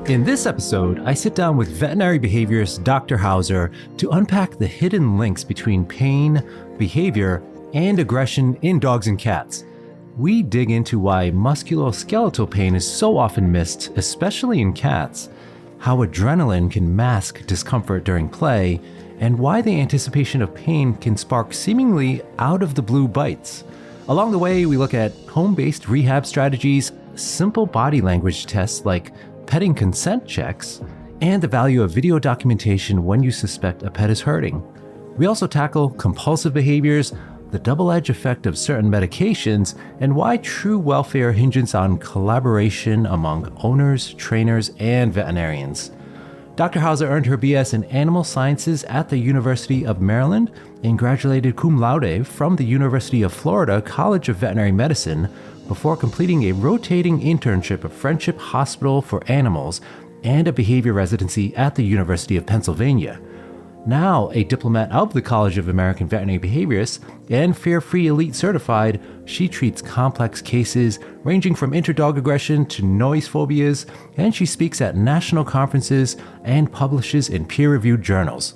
In this episode, I sit down with veterinary behaviorist Dr. Hauser to unpack the hidden links between pain, behavior, and aggression in dogs and cats. We dig into why musculoskeletal pain is so often missed, especially in cats, how adrenaline can mask discomfort during play, and why the anticipation of pain can spark seemingly out-of-the-blue bites. Along the way, we look at home-based rehab strategies, simple body language tests like petting consent checks, and the value of video documentation when you suspect a pet is hurting. We also tackle compulsive behaviors, the double-edged effect of certain medications, and why true welfare hinges on collaboration among owners, trainers, and veterinarians. Dr. Hauser earned her BS in Animal Sciences at the University of Maryland and graduated cum laude from the University of Florida College of Veterinary Medicine before completing a rotating internship at Friendship Hospital for Animals and a behavior residency at the University of Pennsylvania. Now a diplomat of the College of American Veterinary Behaviorists and Fear-Free Elite certified, she treats complex cases ranging from interdog aggression to noise phobias, and she speaks at national conferences and publishes in peer-reviewed journals.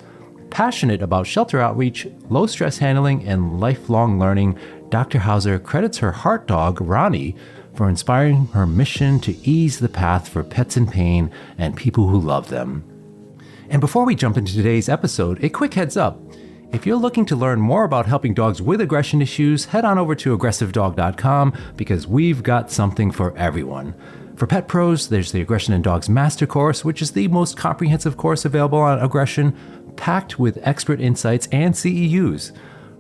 Passionate about shelter outreach, low stress handling, and lifelong learning, Dr. Hauser credits her heart dog, Ronnie, for inspiring her mission to ease the path for pets in pain and people who love them. And before we jump into today's episode, a quick heads up. If you're looking to learn more about helping dogs with aggression issues, head on over to aggressivedog.com because we've got something for everyone. For pet pros, there's the Aggression in Dogs Master Course, which is the most comprehensive course available on aggression, packed with expert insights and CEUs.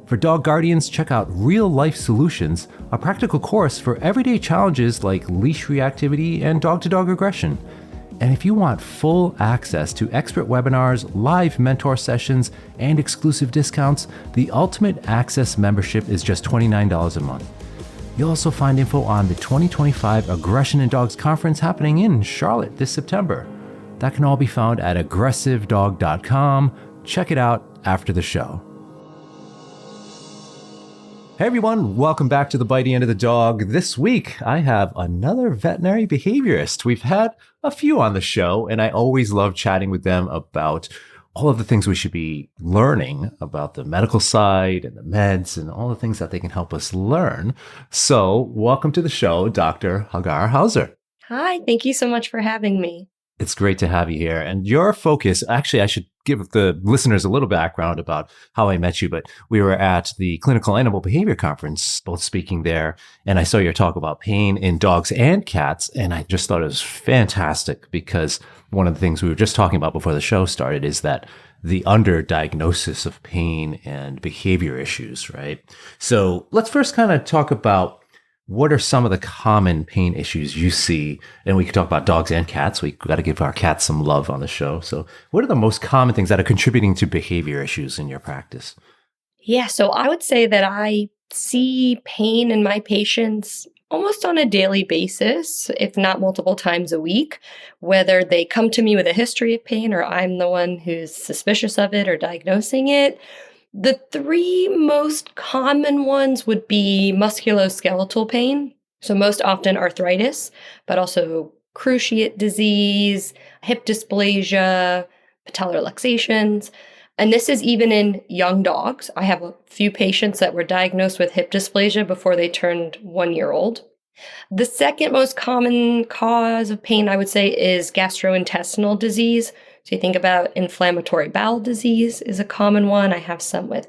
For dog guardians, check out Real Life Solutions, a practical course for everyday challenges like leash reactivity and dog-to-dog aggression. And if you want full access to expert webinars, live mentor sessions, and exclusive discounts, the Ultimate Access membership is just $29 a month. You'll also find info on the 2025 Aggression in Dogs Conference happening in Charlotte this September. That can all be found at aggressivedog.com. Check it out after the show. Hey everyone, welcome back to The Bitey End of the Dog. This week, I have another veterinary behaviorist. We've had a few on the show, and I always love chatting with them about all of the things we should be learning about the medical side and the meds and all the things that they can help us learn. So welcome to the show, Dr. Hagar Hauser. Hi, thank you so much for having me. It's great to have you here. And your focus, actually, I should give the listeners a little background about how I met you, but we were at the Clinical Animal Behavior Conference, both speaking there, and I saw your talk about pain in dogs and cats, and I just thought it was fantastic because one of the things we were just talking about before the show started is that the underdiagnosis of pain and behavior issues, right? So let's first kind of talk about what are some of the common pain issues you see? And we can talk about dogs and cats. We've got to give our cats some love on the show. So what are the most common things that are contributing to behavior issues in your practice? Yeah, so I would say that I see pain in my patients almost on a daily basis, if not multiple times a week, whether they come to me with a history of pain or I'm the one who's suspicious of it or diagnosing it. The three most common ones would be musculoskeletal pain, so most often arthritis, but also cruciate disease, hip dysplasia, patellar luxations. And this is even in young dogs. I have a few patients that were diagnosed with hip dysplasia before they turned 1 year old. The second most common cause of pain, I would say, is gastrointestinal disease. So you think about inflammatory bowel disease is a common one. I have some with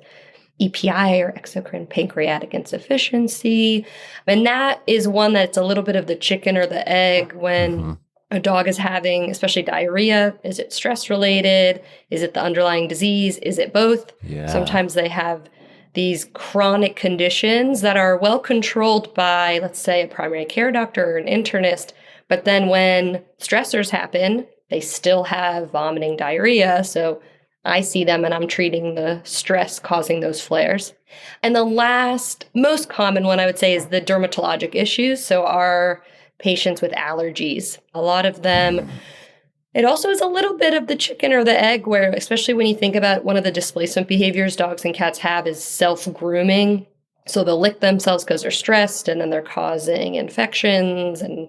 EPI or exocrine pancreatic insufficiency. And that is one that's a little bit of the chicken or the egg when a dog is having, especially diarrhea. Is it stress related? Is it the underlying disease? Is it both? Yeah. Sometimes they have these chronic conditions that are well controlled by, let's say, a primary care doctor or an internist. But then when stressors happen, they still have vomiting, diarrhea. So I see them and I'm treating the stress causing those flares. And the last, most common one I would say is the dermatologic issues. So our patients with allergies, a lot of them, it also is a little bit of the chicken or the egg where, especially when you think about one of the displacement behaviors dogs and cats have is self-grooming. So they'll lick themselves because they're stressed and then they're causing infections and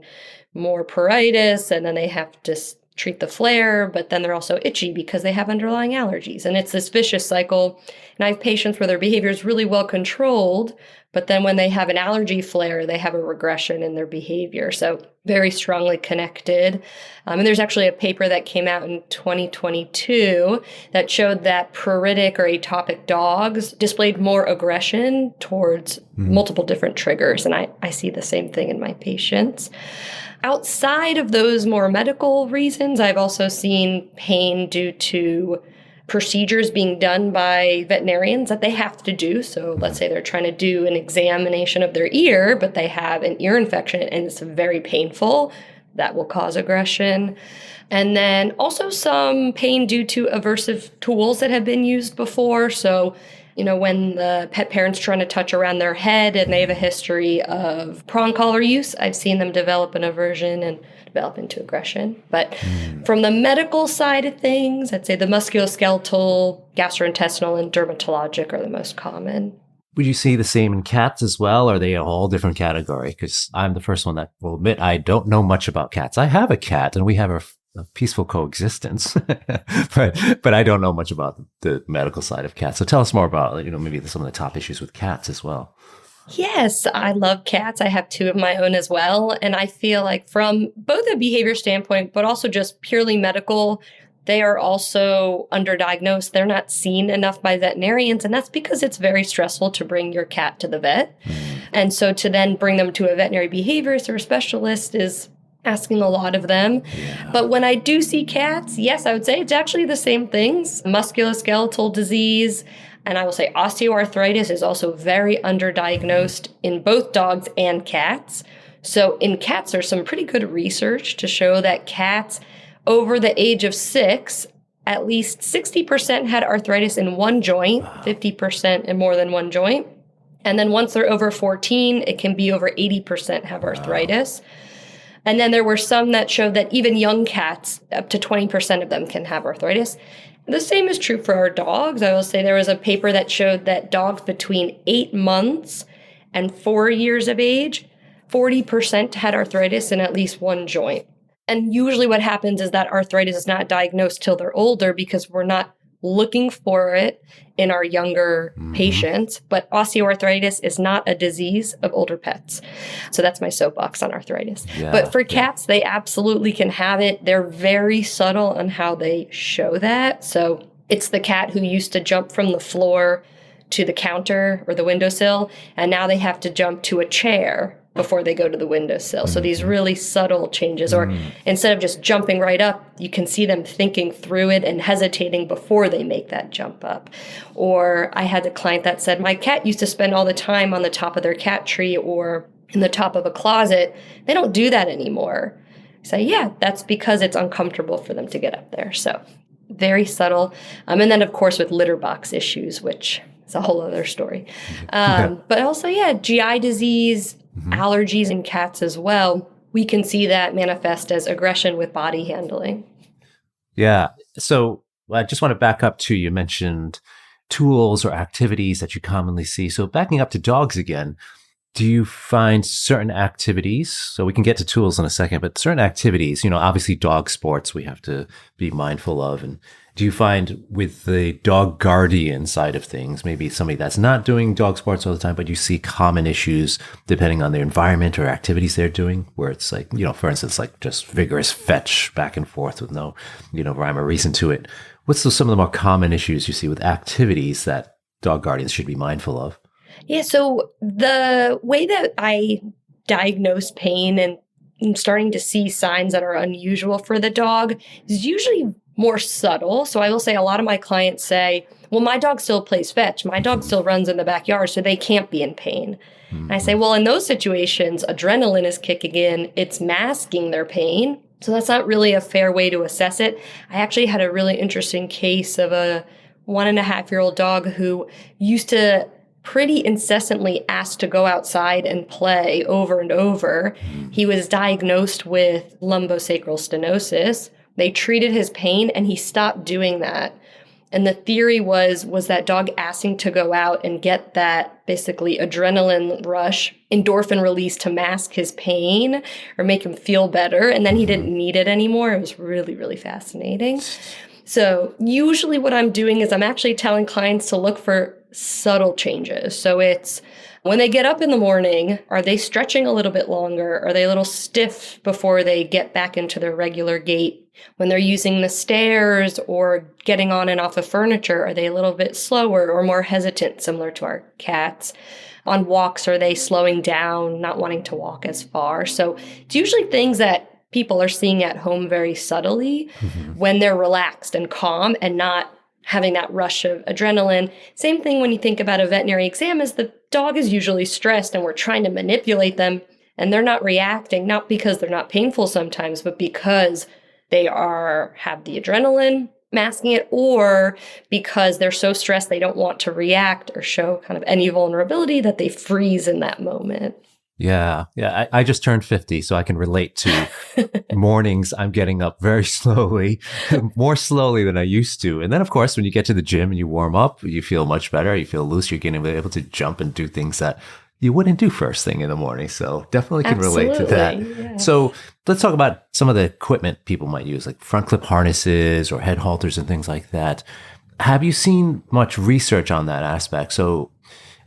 more pruritus. And then they have to treat the flare, but then they're also itchy because they have underlying allergies. And it's this vicious cycle. And I have patients where their behavior is really well controlled, but then when they have an allergy flare, they have a regression in their behavior. So very strongly connected. And there's actually a paper that came out in 2022 that showed that pruritic or atopic dogs displayed more aggression towards multiple different triggers. And I see the same thing in my patients. Outside of those more medical reasons, I've also seen pain due to procedures being done by veterinarians that they have to do. So let's say they're trying to do an examination of their ear, but they have an ear infection and it's very painful. That will cause aggression. And then also some pain due to aversive tools that have been used before. So, when the pet parent's trying to touch around their head and they have a history of prong collar use, I've seen them develop an aversion and develop into aggression. But from the medical side of things, I'd say the musculoskeletal, gastrointestinal, and dermatologic are the most common. Would you see the same in cats as well? Or are they a whole different category? Because I'm the first one that will admit I don't know much about cats. I have a cat and we have a peaceful coexistence, but I don't know much about the medical side of cats. So tell us more about, maybe some of the top issues with cats as well. Yes, I love cats. I have 2 of my own as well. And I feel like from both a behavior standpoint, but also just purely medical, they are also underdiagnosed. They're not seen enough by veterinarians. And that's because it's very stressful to bring your cat to the vet. And so to then bring them to a veterinary behaviorist or a specialist is asking a lot of them. Yeah. But when I do see cats, yes, I would say it's actually the same things. Musculoskeletal disease, and I will say osteoarthritis is also very underdiagnosed in both dogs and cats. So in cats, there's some pretty good research to show that cats over the age of 6, at least 60% had arthritis in one joint, 50% in more than one joint. And then once they're over 14, it can be over 80% have arthritis. And then there were some that showed that even young cats, up to 20% of them can have arthritis. The same is true for our dogs. I will say there was a paper that showed that dogs between 8 months and 4 years of age, 40% had arthritis in at least one joint. And usually what happens is that arthritis is not diagnosed till they're older because we're not looking for it in our younger patients. But osteoarthritis is not a disease of older pets. So that's my soapbox on arthritis. Yeah, but for cats, they absolutely can have it. They're very subtle on how they show that. So it's the cat who used to jump from the floor to the counter or the windowsill, and now they have to jump to a chair before they go to the windowsill. So these really subtle changes, or instead of just jumping right up, you can see them thinking through it and hesitating before they make that jump up. Or I had a client that said, my cat used to spend all the time on the top of their cat tree or in the top of a closet. They don't do that anymore. I say, yeah, that's because it's uncomfortable for them to get up there. So very subtle. And then, of course, with litter box issues, which is a whole other story. But also, GI disease, allergies in cats as well. We can see that manifest as aggression with body handling. Yeah. So I just want to back up to, you mentioned tools or activities that you commonly see. So backing up to dogs again, do you find certain activities, so we can get to tools in a second, but certain activities, obviously dog sports we have to be mindful of. And do you find with the dog guardian side of things, maybe somebody that's not doing dog sports all the time, but you see common issues depending on their environment or activities they're doing, where it's like, for instance, like just vigorous fetch back and forth with no, rhyme or reason to it. What's some of the more common issues you see with activities that dog guardians should be mindful of? Yeah, so the way that I diagnose pain and I'm starting to see signs that are unusual for the dog is usually more subtle. So I will say a lot of my clients say, well, my dog still plays fetch. My dog still runs in the backyard, so they can't be in pain. And I say, well, in those situations, adrenaline is kicking in. It's masking their pain. So that's not really a fair way to assess it. I actually had a really interesting case of a 1.5-year-old dog who used to pretty incessantly asked to go outside and play over and over. He was diagnosed with lumbosacral stenosis. They treated his pain and he stopped doing that. And the theory was that dog asking to go out and get that basically adrenaline rush, endorphin release to mask his pain or make him feel better. And then he didn't need it anymore. It was really, really fascinating. So usually what I'm doing is I'm actually telling clients to look for subtle changes. So it's when they get up in the morning, are they stretching a little bit longer? Are they a little stiff before they get back into their regular gait? When they're using the stairs or getting on and off of furniture, are they a little bit slower or more hesitant, similar to our cats? On walks, are they slowing down, not wanting to walk as far? So it's usually things that people are seeing at home very subtly when they're relaxed and calm and not having that rush of adrenaline. Same thing when you think about a veterinary exam is the dog is usually stressed and we're trying to manipulate them and they're not reacting, not because they're not painful sometimes, but because they have the adrenaline masking it, or because they're so stressed they don't want to react or show kind of any vulnerability that they freeze in that moment. Yeah. I just turned 50, so I can relate to mornings. I'm getting up very slowly, more slowly than I used to. And then, of course, when you get to the gym and you warm up, you feel much better. You feel loose. You're getting able to jump and do things that you wouldn't do first thing in the morning. So definitely can relate to that. Yeah. So let's talk about some of the equipment people might use, like front clip harnesses or head halters and things like that. Have you seen much research on that aspect? So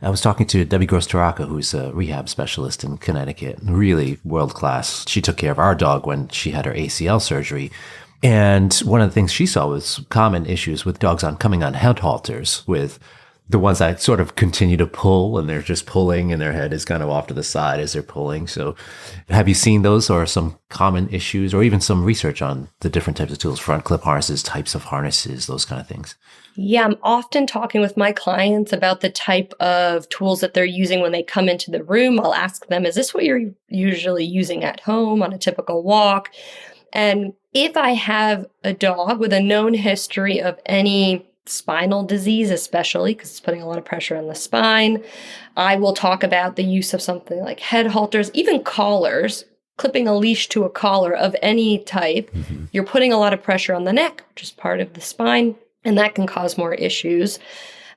I was talking to Debbie Gross-Taraka, who's a rehab specialist in Connecticut, really world class. She took care of our dog when she had her ACL surgery. And one of the things she saw was common issues with dogs coming on head halters, with the ones that sort of continue to pull and they're just pulling and their head is kind of off to the side as they're pulling. So have you seen those or some common issues or even some research on the different types of tools, front clip harnesses, types of harnesses, those kind of things? Yeah, I'm often talking with my clients about the type of tools that they're using when they come into the room. I'll ask them, is this what you're usually using at home on a typical walk? And if I have a dog with a known history of any spinal disease, especially because it's putting a lot of pressure on the spine, I will talk about the use of something like head halters, even collars, clipping a leash to a collar of any type. You're putting a lot of pressure on the neck, which is part of the spine, and that can cause more issues.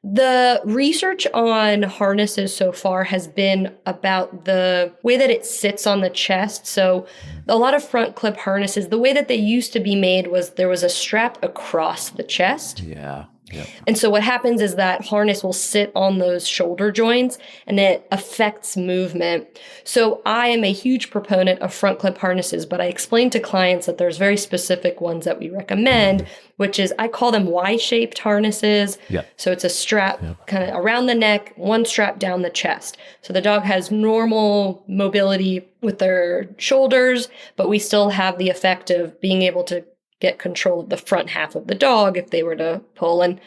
The research on harnesses so far has been about the way that it sits on the chest. So a lot of front clip harnesses, the way that they used to be made was there was a strap across the chest. Yeah. Yep. And so what happens is that harness will sit on those shoulder joints and it affects movement. So I am a huge proponent of front clip harnesses, but I explain to clients that there's very specific ones that we recommend, which is I call them Y-shaped harnesses. Yep. So it's a strap kind of around the neck, one strap down the chest. So the dog has normal mobility with their shoulders, but we still have the effect of being able to get control of the front half of the dog if they were to pull. And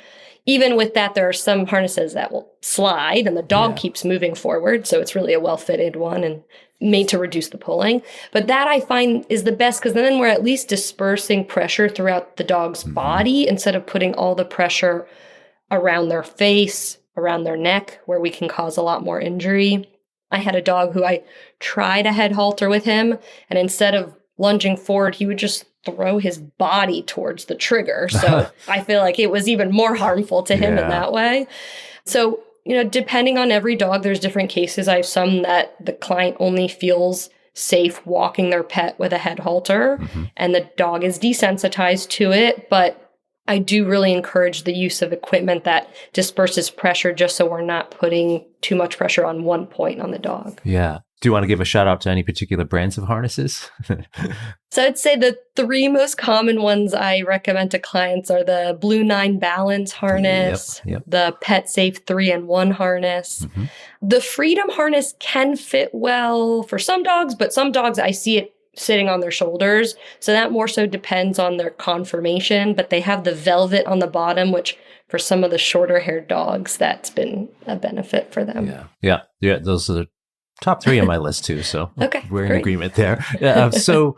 even with that, there are some harnesses that will slide and the dog keeps moving forward. So it's really a well-fitted one and made to reduce the pulling. But that I find is the best because then we're at least dispersing pressure throughout the dog's body instead of putting all the pressure around their face, around their neck, where we can cause a lot more injury. I had a dog who I tried a head halter with him, and instead of lunging forward, he would just throw his body towards the trigger. So I feel like it was even more harmful to him in that way. So, depending on every dog, there's different cases. I have some that the client only feels safe walking their pet with a head halter and the dog is desensitized to it. But I do really encourage the use of equipment that disperses pressure just so we're not putting too much pressure on one point on the dog. Yeah. Do you want to give a shout out to any particular brands of harnesses? So I'd say the three most common ones I recommend to clients are the Blue 9 Balance harness, the Pet Safe 3-in-1 harness. The Freedom harness can fit well for some dogs, but some dogs I see it sitting on their shoulders. So that more so depends on their conformation, but they have the velvet on the bottom, which for some of the shorter haired dogs, that's been a benefit for them. Yeah. Those are the top three on my list too. So we're in great. agreement there. So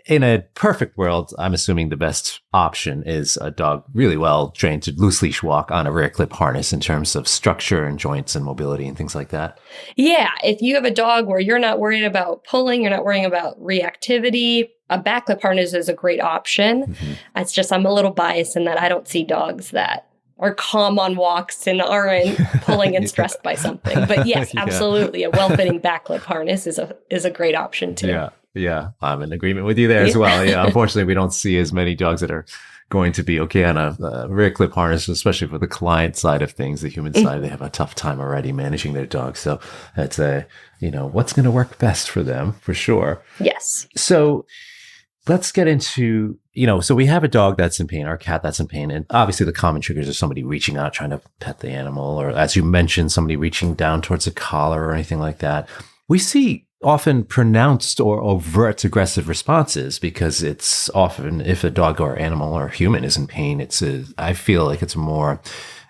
in a perfect world, I'm assuming the best option is a dog really well trained to loose leash walk on a rear clip harness in terms of structure and joints and mobility and things like that. Yeah. If you have a dog where you're not worried about pulling, you're not worrying about reactivity, a back clip harness is a great option. It's just I'm a little biased in that I don't see dogs that are calm on walks and aren't pulling and stressed by something. But yes, absolutely. A well-fitting backlip harness is a great option too. Yeah. Yeah. I'm in agreement with you there as well. Yeah. Unfortunately, we don't see as many dogs that are going to be okay on a rear clip harness, especially for the client side of things. The human side, they have a tough time already managing their dogs. So that's what's going to work best for them for sure. Yes. So let's get into, so we have a dog that's in pain or a cat that's in pain. And obviously the common triggers are somebody reaching out, trying to pet the animal, or as you mentioned, somebody reaching down towards a collar or anything like that. We see often pronounced or overt aggressive responses because it's often, if a dog or animal or human is in pain, I feel like it's a more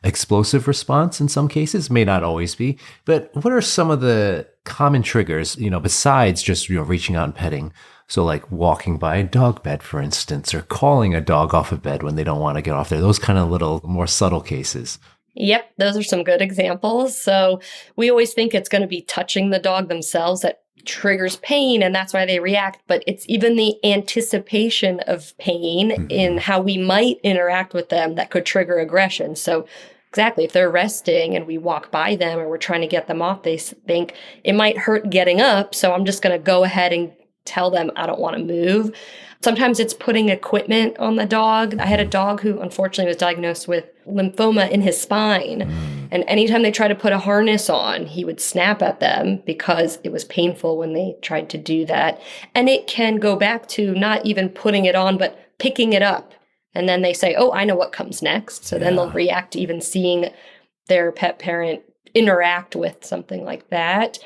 explosive response in some cases, may not always be. But what are some of the common triggers, besides just, reaching out and petting? So like walking by a dog bed, for instance, or calling a dog off of bed when they don't want to get off there, those kind of little more subtle cases. Yep, those are some good examples. So we always think it's going to be touching the dog themselves that triggers pain, and that's why they react. But it's even the anticipation of pain in how we might interact with them that could trigger aggression. So exactly, if they're resting and we walk by them or we're trying to get them off, they think it might hurt getting up, so I'm just going to go ahead and tell them I don't want to move. Sometimes it's putting equipment on the dog. I had a dog who unfortunately was diagnosed with lymphoma in his spine. And anytime they tried to put a harness on, he would snap at them because it was painful when they tried to do that. And it can go back to not even putting it on, but picking it up. And then they say, oh, I know what comes next. So then they'll react to even seeing their pet parent interact with something like that.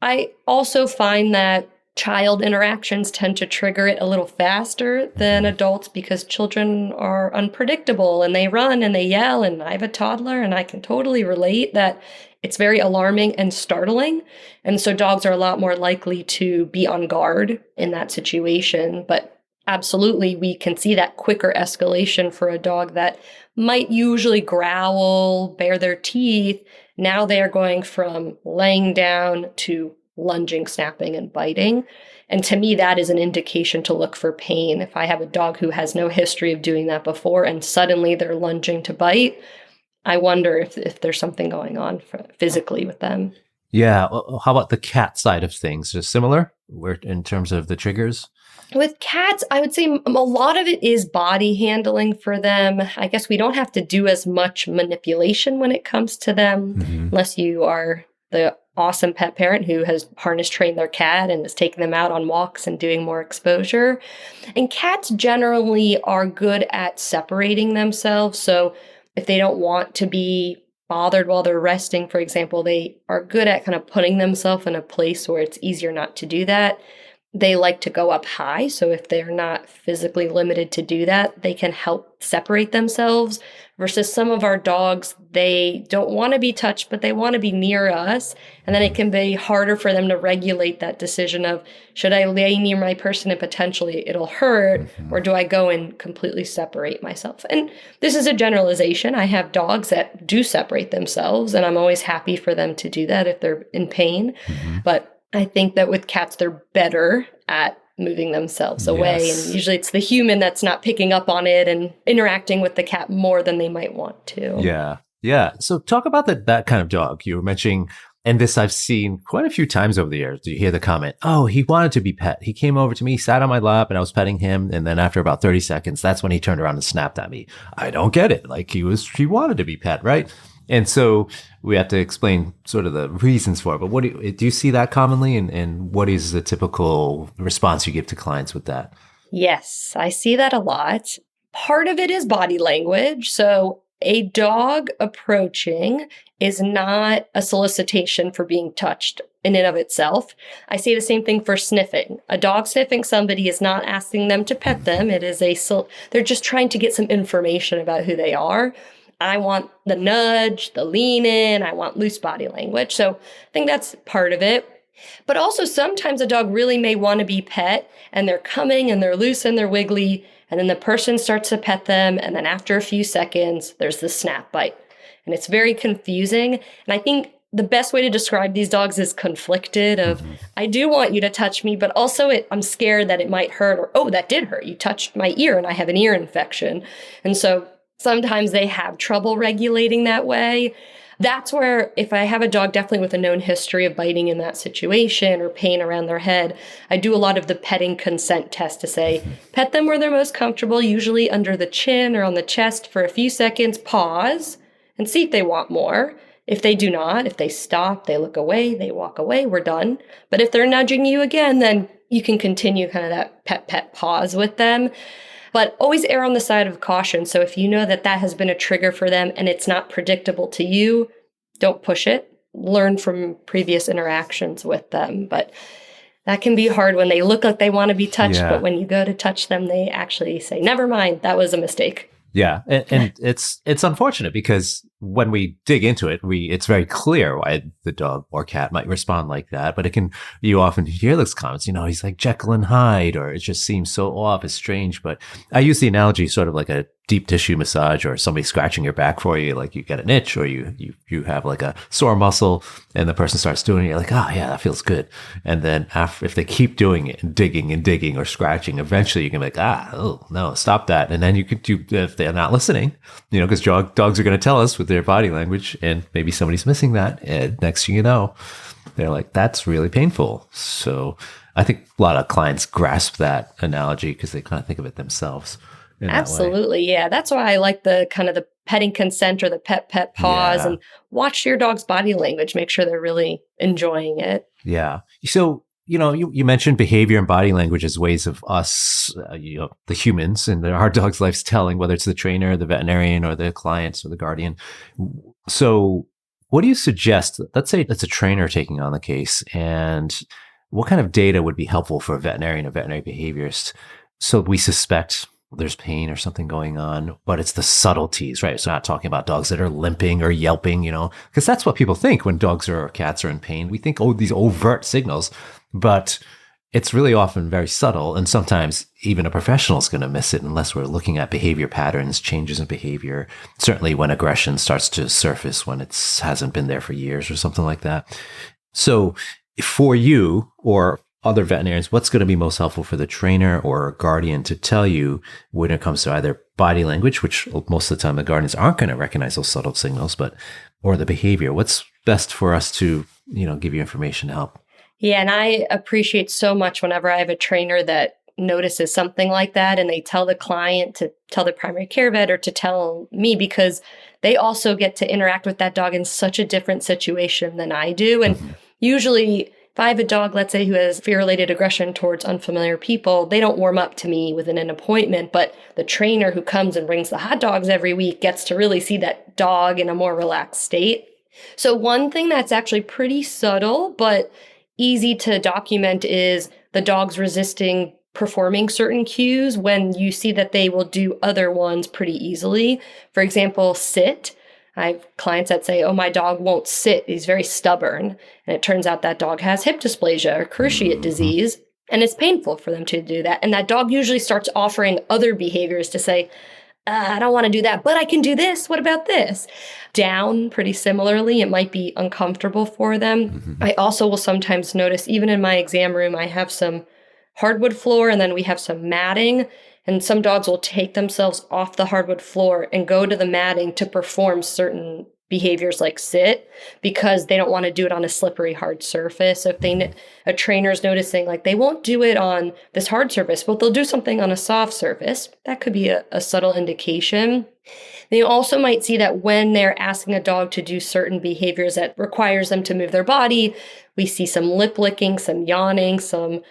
I also find that child interactions tend to trigger it a little faster than adults because children are unpredictable and they run and they yell. And I have a toddler and I can totally relate that it's very alarming and startling. And so dogs are a lot more likely to be on guard in that situation. But absolutely, we can see that quicker escalation for a dog that might usually growl, bare their teeth. Now they are going from laying down to lunging, snapping, and biting. And to me, that is an indication to look for pain. If I have a dog who has no history of doing that before and suddenly they're lunging to bite, I wonder if there's something going on physically with them. Yeah. Well, how about the cat side of things? Is similar in terms of the triggers? With cats, I would say a lot of it is body handling for them. I guess we don't have to do as much manipulation when it comes to them, unless you are the awesome pet parent who has harness trained their cat and is taking them out on walks and doing more exposure. And cats generally are good at separating themselves. So if they don't want to be bothered while they're resting, for example, they are good at kind of putting themselves in a place where it's easier not to do that. They like to go up high. So if they're not physically limited to do that, they can help separate themselves versus some of our dogs, they don't want to be touched, but they want to be near us. And then it can be harder for them to regulate that decision of, should I lay near my person and potentially it'll hurt, or do I go and completely separate myself? And this is a generalization. I have dogs that do separate themselves, and I'm always happy for them to do that if they're in pain. But I think that with cats, they're better at moving themselves away. And usually it's the human that's not picking up on it and interacting with the cat more than they might want to. Yeah. Yeah. So talk about that kind of dog you were mentioning. And this I've seen quite a few times over the years. Do you hear the comment, oh, he wanted to be pet. He came over to me, sat on my lap, and I was petting him. And then after about 30 seconds, that's when he turned around and snapped at me. I don't get it. Like he wanted to be pet, right? And so we have to explain sort of the reasons for it. But what do you see that commonly? And what is the typical response you give to clients with that? Yes, I see that a lot. Part of it is body language. So a dog approaching is not a solicitation for being touched in and of itself. I say the same thing for sniffing. A dog sniffing somebody is not asking them to pet them. It is they're just trying to get some information about who they are. I want the nudge, the lean in, I want loose body language. So I think that's part of it. But also sometimes a dog really may want to be pet and they're coming and they're loose and they're wiggly. And then the person starts to pet them. And then after a few seconds, there's the snap bite. And it's very confusing. And I think the best way to describe these dogs is conflicted of, I do want you to touch me, but also I'm scared that it might hurt, or, oh, that did hurt. You touched my ear and I have an ear infection. And so Sometimes they have trouble regulating that way. That's where, if I have a dog definitely with a known history of biting in that situation or pain around their head, I do a lot of the petting consent test to say, pet them where they're most comfortable, usually under the chin or on the chest for a few seconds, pause, and see if they want more. If they do not, if they stop, they look away, they walk away, we're done. But if they're nudging you again, then you can continue kind of that pet pause with them. But always err on the side of caution. So if you know that that has been a trigger for them and it's not predictable to you, don't push it. Learn from previous interactions with them. But that can be hard when they look like they want to be touched, but when you go to touch them, they actually say, never mind, that was a mistake. Yeah, and it's unfortunate because when we dig into it, it's very clear why the dog or cat might respond like that. But you often hear those comments, he's like Jekyll and Hyde, or it just seems so off, it's strange. But I use the analogy sort of like a deep tissue massage or somebody scratching your back for you, like you get an itch or you have like a sore muscle and the person starts doing it, you're like, oh yeah, that feels good. And then if they keep doing it and digging or scratching, eventually you can be like, oh no, stop that. And then you could do, if they're not listening, because dogs are going to tell us with their body language, and maybe somebody's missing that. And next thing you know, they're like, that's really painful. So I think a lot of clients grasp that analogy because they kind of think of it themselves. Absolutely. Yeah. That's why I like the kind of the petting consent or the pet pause and watch your dog's body language. Make sure they're really enjoying it. Yeah. So, you mentioned behavior and body language as ways of us, the humans and our dog's life's telling, whether it's the trainer, the veterinarian, or the clients or the guardian. So what do you suggest? Let's say it's a trainer taking on the case, and what kind of data would be helpful for a veterinarian or veterinary behaviorist? So we suspect there's pain or something going on, but it's the subtleties, right? So not talking about dogs that are limping or yelping, because that's what people think when dogs or cats are in pain. We think, these overt signals, but it's really often very subtle. And sometimes even a professional is going to miss it unless we're looking at behavior patterns, changes in behavior, certainly when aggression starts to surface when it hasn't been there for years or something like that. So for you or other veterinarians, what's going to be most helpful for the trainer or guardian to tell you when it comes to either body language, which most of the time the guardians aren't going to recognize those subtle signals, or the behavior? What's best for us to, give you information to help? Yeah. And I appreciate so much whenever I have a trainer that notices something like that and they tell the client to tell the primary care vet or to tell me, because they also get to interact with that dog in such a different situation than I do. And usually, if I have a dog, let's say, who has fear-related aggression towards unfamiliar people, they don't warm up to me within an appointment, but the trainer who comes and brings the hot dogs every week gets to really see that dog in a more relaxed state. So one thing that's actually pretty subtle, but easy to document is the dog's resisting performing certain cues when you see that they will do other ones pretty easily. For example, sit. I have clients that say, my dog won't sit. He's very stubborn. And it turns out that dog has hip dysplasia or cruciate disease. And it's painful for them to do that. And that dog usually starts offering other behaviors to say, I don't want to do that, but I can do this. What about this? Down, pretty similarly, it might be uncomfortable for them. I also will sometimes notice, even in my exam room, I have some hardwood floor and then we have some matting. And some dogs will take themselves off the hardwood floor and go to the matting to perform certain behaviors like sit because they don't want to do it on a slippery, hard surface. So if a trainer's noticing like they won't do it on this hard surface, but they'll do something on a soft surface, that could be a subtle indication. They also might see that when they're asking a dog to do certain behaviors that requires them to move their body, we see some lip licking, some yawning, some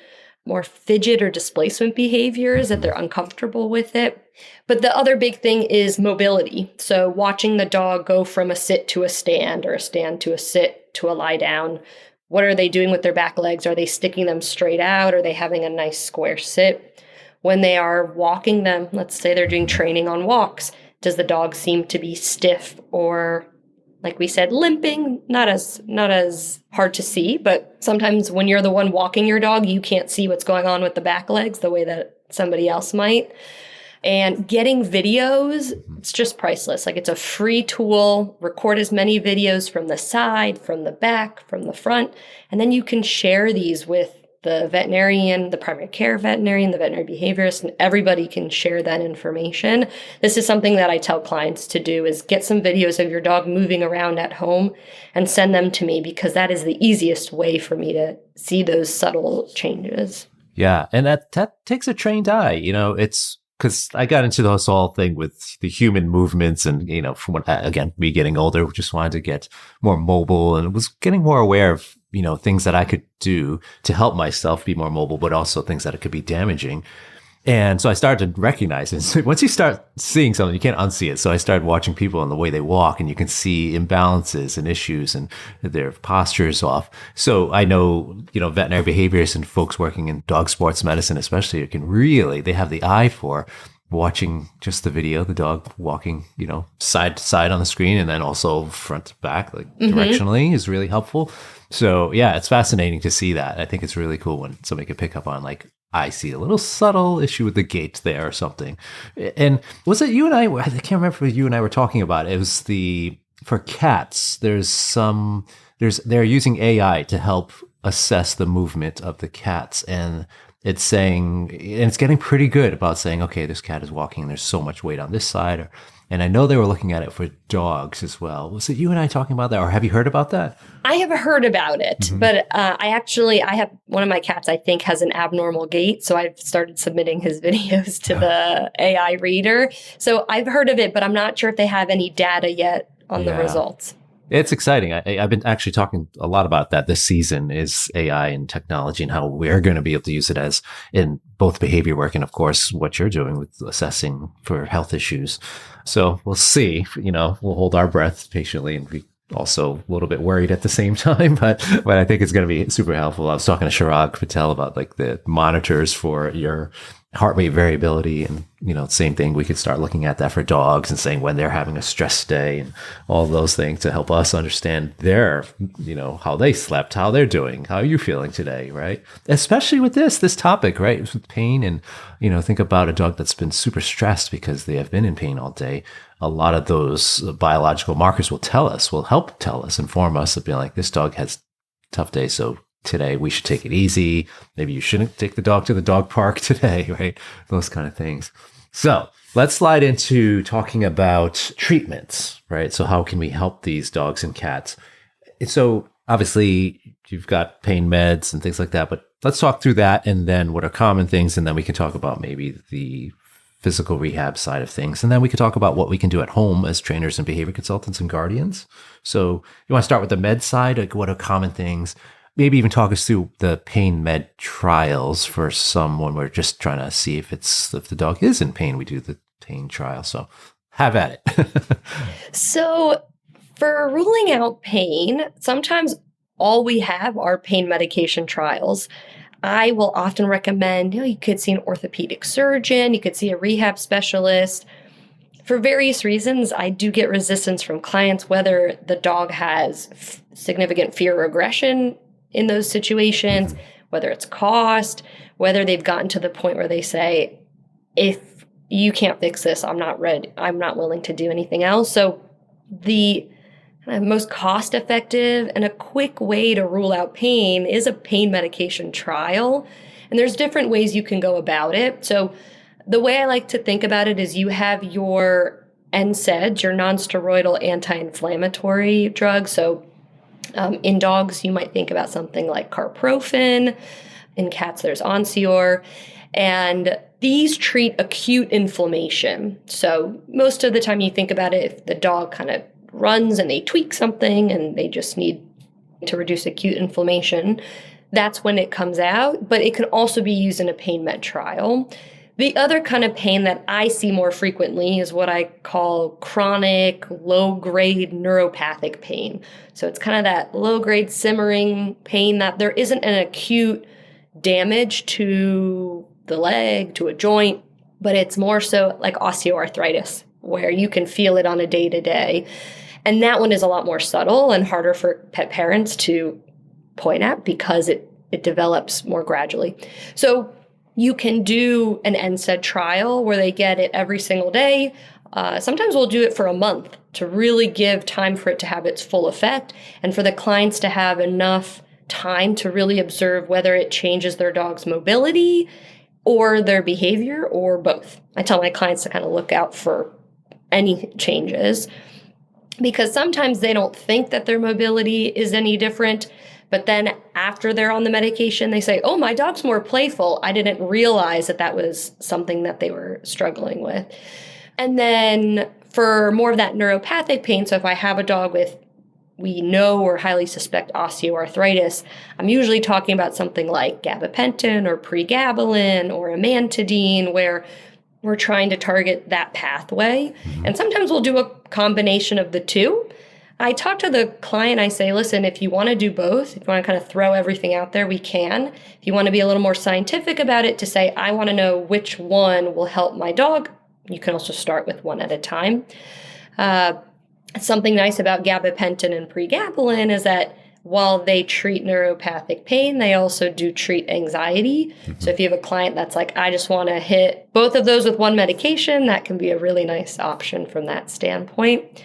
more fidget or displacement behaviors that they're uncomfortable with it. But the other big thing is mobility. So watching the dog go from a sit to a stand or a stand to a sit to a lie down. What are they doing with their back legs? Are they sticking them straight out? Are they having a nice square sit? When they are walking them, let's say they're doing training on walks, does the dog seem to be stiff or, like we said, limping? Not as hard to see, but sometimes when you're the one walking your dog, you can't see what's going on with the back legs the way that somebody else might. And getting videos, it's just priceless. Like, it's a free tool. Record as many videos from the side, from the back, from the front, and then you can share these with the veterinarian, the primary care veterinarian, the veterinary behaviorist, and everybody can share that information. This is something that I tell clients to do, is get some videos of your dog moving around at home and send them to me, because that is the easiest way for me to see those subtle changes. Yeah. And that takes a trained eye. It's because I got into this whole thing with the human movements and, from when, again, me getting older, just wanted to get more mobile and was getting more aware of, things that I could do to help myself be more mobile, but also things that it could be damaging. And so I started to recognize it. So once you start seeing something, you can't unsee it. So I started watching people and the way they walk, and you can see imbalances and issues and their posture is off. So I know, veterinary behaviorists and folks working in dog sports medicine, especially, they have the eye for watching just the video, the dog walking, side to side on the screen, and then also front to back, like directionally is really helpful. So yeah, it's fascinating to see that. I think it's really cool when somebody can pick up on, like, I see a little subtle issue with the gait there or something. And was it you and I can't remember if you and I were talking about it. It was for cats, they're using AI to help assess the movement of the cats, and it's getting pretty good about saying, okay, this cat is walking and there's so much weight on this side. And I know they were looking at it for dogs as well. Was it you and I talking about that, or have you heard about that? I have heard about it, but I have one of my cats, I think, has an abnormal gait. So I've started submitting his videos to the AI reader. So I've heard of it, but I'm not sure if they have any data yet on the results. It's exciting. I've been actually talking a lot about that this season, is AI and technology and how we're going to be able to use it as in both behavior work and, of course, what you're doing with assessing for health issues. So we'll see. We'll hold our breath patiently and be also a little bit worried at the same time, but I think it's going to be super helpful. I was talking to Chirag Patel about, like, the monitors for your heart rate variability, and same thing. We could start looking at that for dogs and saying when they're having a stress day and all those things to help us understand their, how they slept, how they're doing, how are you feeling today, right? Especially with this topic, right? With pain, and think about a dog that's been super stressed because they have been in pain all day. A lot of those biological markers will help tell us, inform us of being like, this dog has a tough day, so today we should take it easy. Maybe you shouldn't take the dog to the dog park today, right? Those kind of things. So let's slide into talking about treatments, right? So how can we help these dogs and cats? So obviously you've got pain meds and things like that, but let's talk through that, and then what are common things, and then we can talk about maybe the physical rehab side of things. And then we could talk about what we can do at home as trainers and behavior consultants and guardians. So you want to start with the med side? Like, what are common things? Maybe even talk us through the pain med trials for someone. We're just trying to see if the dog is in pain. We do the pain trial. So have at it. So for ruling out pain, sometimes all we have are pain medication trials. I will often recommend, you could see an orthopedic surgeon, you could see a rehab specialist. For various reasons, I do get resistance from clients, whether the dog has significant fear or aggression in those situations, whether it's cost, whether they've gotten to the point where they say, if you can't fix this, I'm not ready. I'm not willing to do anything else. So the most cost-effective and a quick way to rule out pain is a pain medication trial. And there's different ways you can go about it. So the way I like to think about it is you have your NSAIDs, your non-steroidal anti-inflammatory drugs. So in dogs, you might think about something like carprofen. In cats, there's Onsior. And these treat acute inflammation. So most of the time you think about it, if the dog kind of runs and they tweak something and they just need to reduce acute inflammation, that's when it comes out. But it can also be used in a pain med trial. The other kind of pain that I see more frequently is what I call chronic, low-grade neuropathic pain. So it's kind of that low-grade simmering pain that there isn't an acute damage to the leg, to a joint, but it's more so like osteoarthritis, where you can feel it on a day-to-day. And that one is a lot more subtle and harder for pet parents to point at because it develops more gradually. So you can do an NSAID trial where they get it every single day. Sometimes we'll do it for a month to really give time for it to have its full effect and for the clients to have enough time to really observe whether it changes their dog's mobility or their behavior or both. I tell my clients to kind of look out for any changes because sometimes they don't think that their mobility is any different. But then after they're on the medication, they say, oh, my dog's more playful. I didn't realize that that was something that they were struggling with. And then for more of that neuropathic pain, so if I have a dog with, we know or highly suspect osteoarthritis, I'm usually talking about something like gabapentin or pregabalin or amantadine, where we're trying to target that pathway. And sometimes we'll do a combination of the two. I talk to the client, I say, listen, if you want to do both, if you want to kind of throw everything out there, we can. If you want to be a little more scientific about it, to say, I want to know which one will help my dog, you can also start with one at a time. Something nice about gabapentin and pregabalin is that while they treat neuropathic pain, they also do treat anxiety. So if you have a client that's like, I just want to hit both of those with one medication, that can be a really nice option from that standpoint.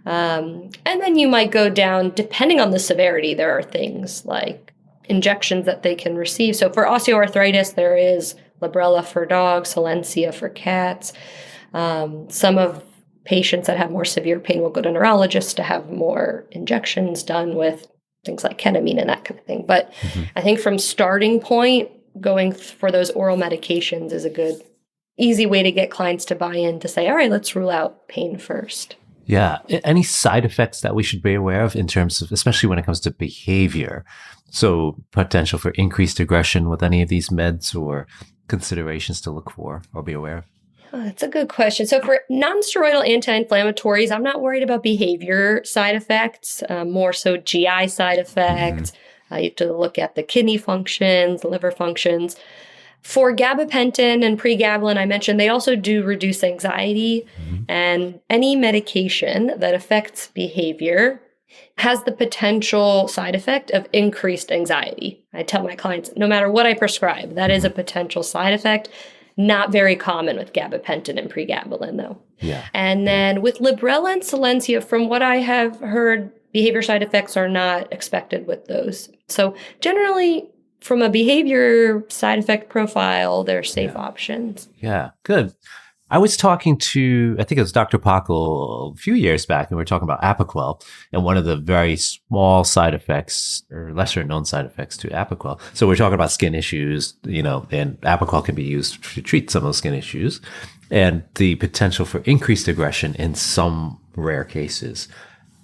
And then you might go down, depending on the severity, there are things like injections that they can receive. So for osteoarthritis, there is Librela for dogs, Solensia for cats. Some of patients that have more severe pain will go to neurologists to have more injections done with things like ketamine and that kind of thing. But I think from starting point, going for those oral medications is a good, easy way to get clients to buy in to say, all right, let's rule out pain first. Yeah. Any side effects that we should be aware of in terms of, especially when it comes to behavior? So potential for increased aggression with any of these meds or considerations to look for or be aware of? Oh, that's a good question. So for non-steroidal anti-inflammatories, I'm not worried about behavior side effects, more so GI side effects. You have to look at the kidney functions, liver functions. For gabapentin and pregabalin, I mentioned, they also do reduce anxiety, and any medication that affects behavior has the potential side effect of increased anxiety. I tell my clients, no matter what I prescribe, that is a potential side effect. Not very common with gabapentin and pregabalin, though. Yeah. And then with Librela and Solensia, from what I have heard, behavior side effects are not expected with those. So generally, from a behavior side effect profile, they're safe options. Yeah, good. I was talking to, I think it was Dr. Pockel a few years back, and we were talking about Apoquel and one of the very small side effects or lesser known side effects to Apoquel. So we're talking about skin issues, and Apoquel can be used to treat some of those skin issues and the potential for increased aggression in some rare cases.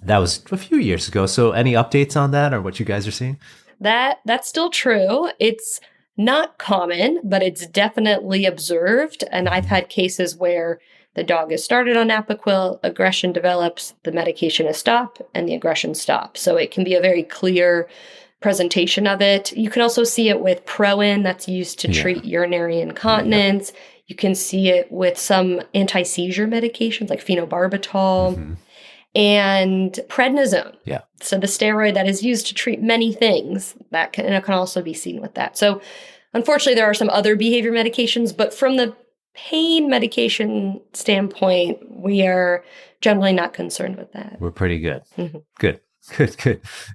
That was a few years ago. So any updates on that or what you guys are seeing? That's still true. It's not common, but it's definitely observed. And I've had cases where the dog is started on Apoquel, aggression develops, the medication is stopped, and the aggression stops. So it can be a very clear presentation of it. You can also see it with Proin that's used to treat urinary incontinence. You can see it with some anti-seizure medications like phenobarbital. And prednisone. Yeah. So the steroid that is used to treat many things, that can also be seen with that. So unfortunately, there are some other behavior medications, but from the pain medication standpoint, we are generally not concerned with that. We're pretty good. Good.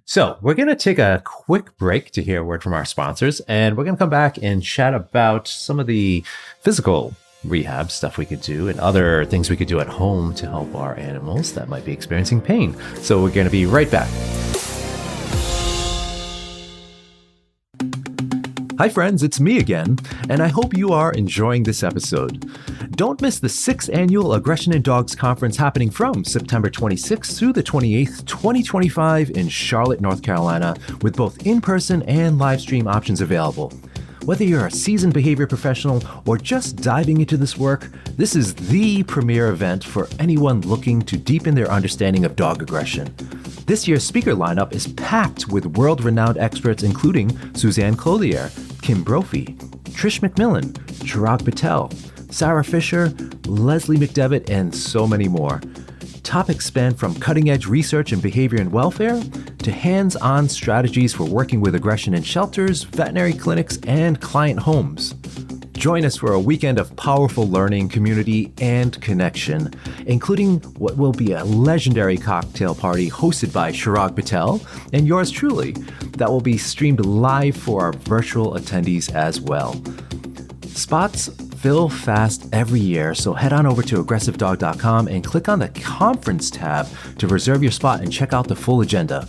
So we're going to take a quick break to hear a word from our sponsors, and we're going to come back and chat about some of the physical rehab stuff we could do and other things we could do at home to help our animals that might be experiencing pain. So we're going to be right back. Hi friends, it's me again, and I hope you are enjoying this episode. Don't miss the 6th annual Aggression in Dogs Conference happening from September 26th through the 28th, 2025 in Charlotte, North Carolina, with both in-person and live stream options available. Whether you're a seasoned behavior professional or just diving into this work, this is the premier event for anyone looking to deepen their understanding of dog aggression. This year's speaker lineup is packed with world-renowned experts including Suzanne Clothier, Kim Brophy, Trish McMillan, Chirag Patel, Sarah Fisher, Leslie McDevitt, and so many more. Topics span from cutting-edge research in behavior and welfare to hands-on strategies for working with aggression in shelters, veterinary clinics, and client homes. Join us for a weekend of powerful learning, community, and connection, including what will be a legendary cocktail party hosted by Chirag Patel and yours truly, that will be streamed live for our virtual attendees as well. Spots fill fast every year, so head on over to aggressivedog.com and click on the conference tab to reserve your spot and check out the full agenda.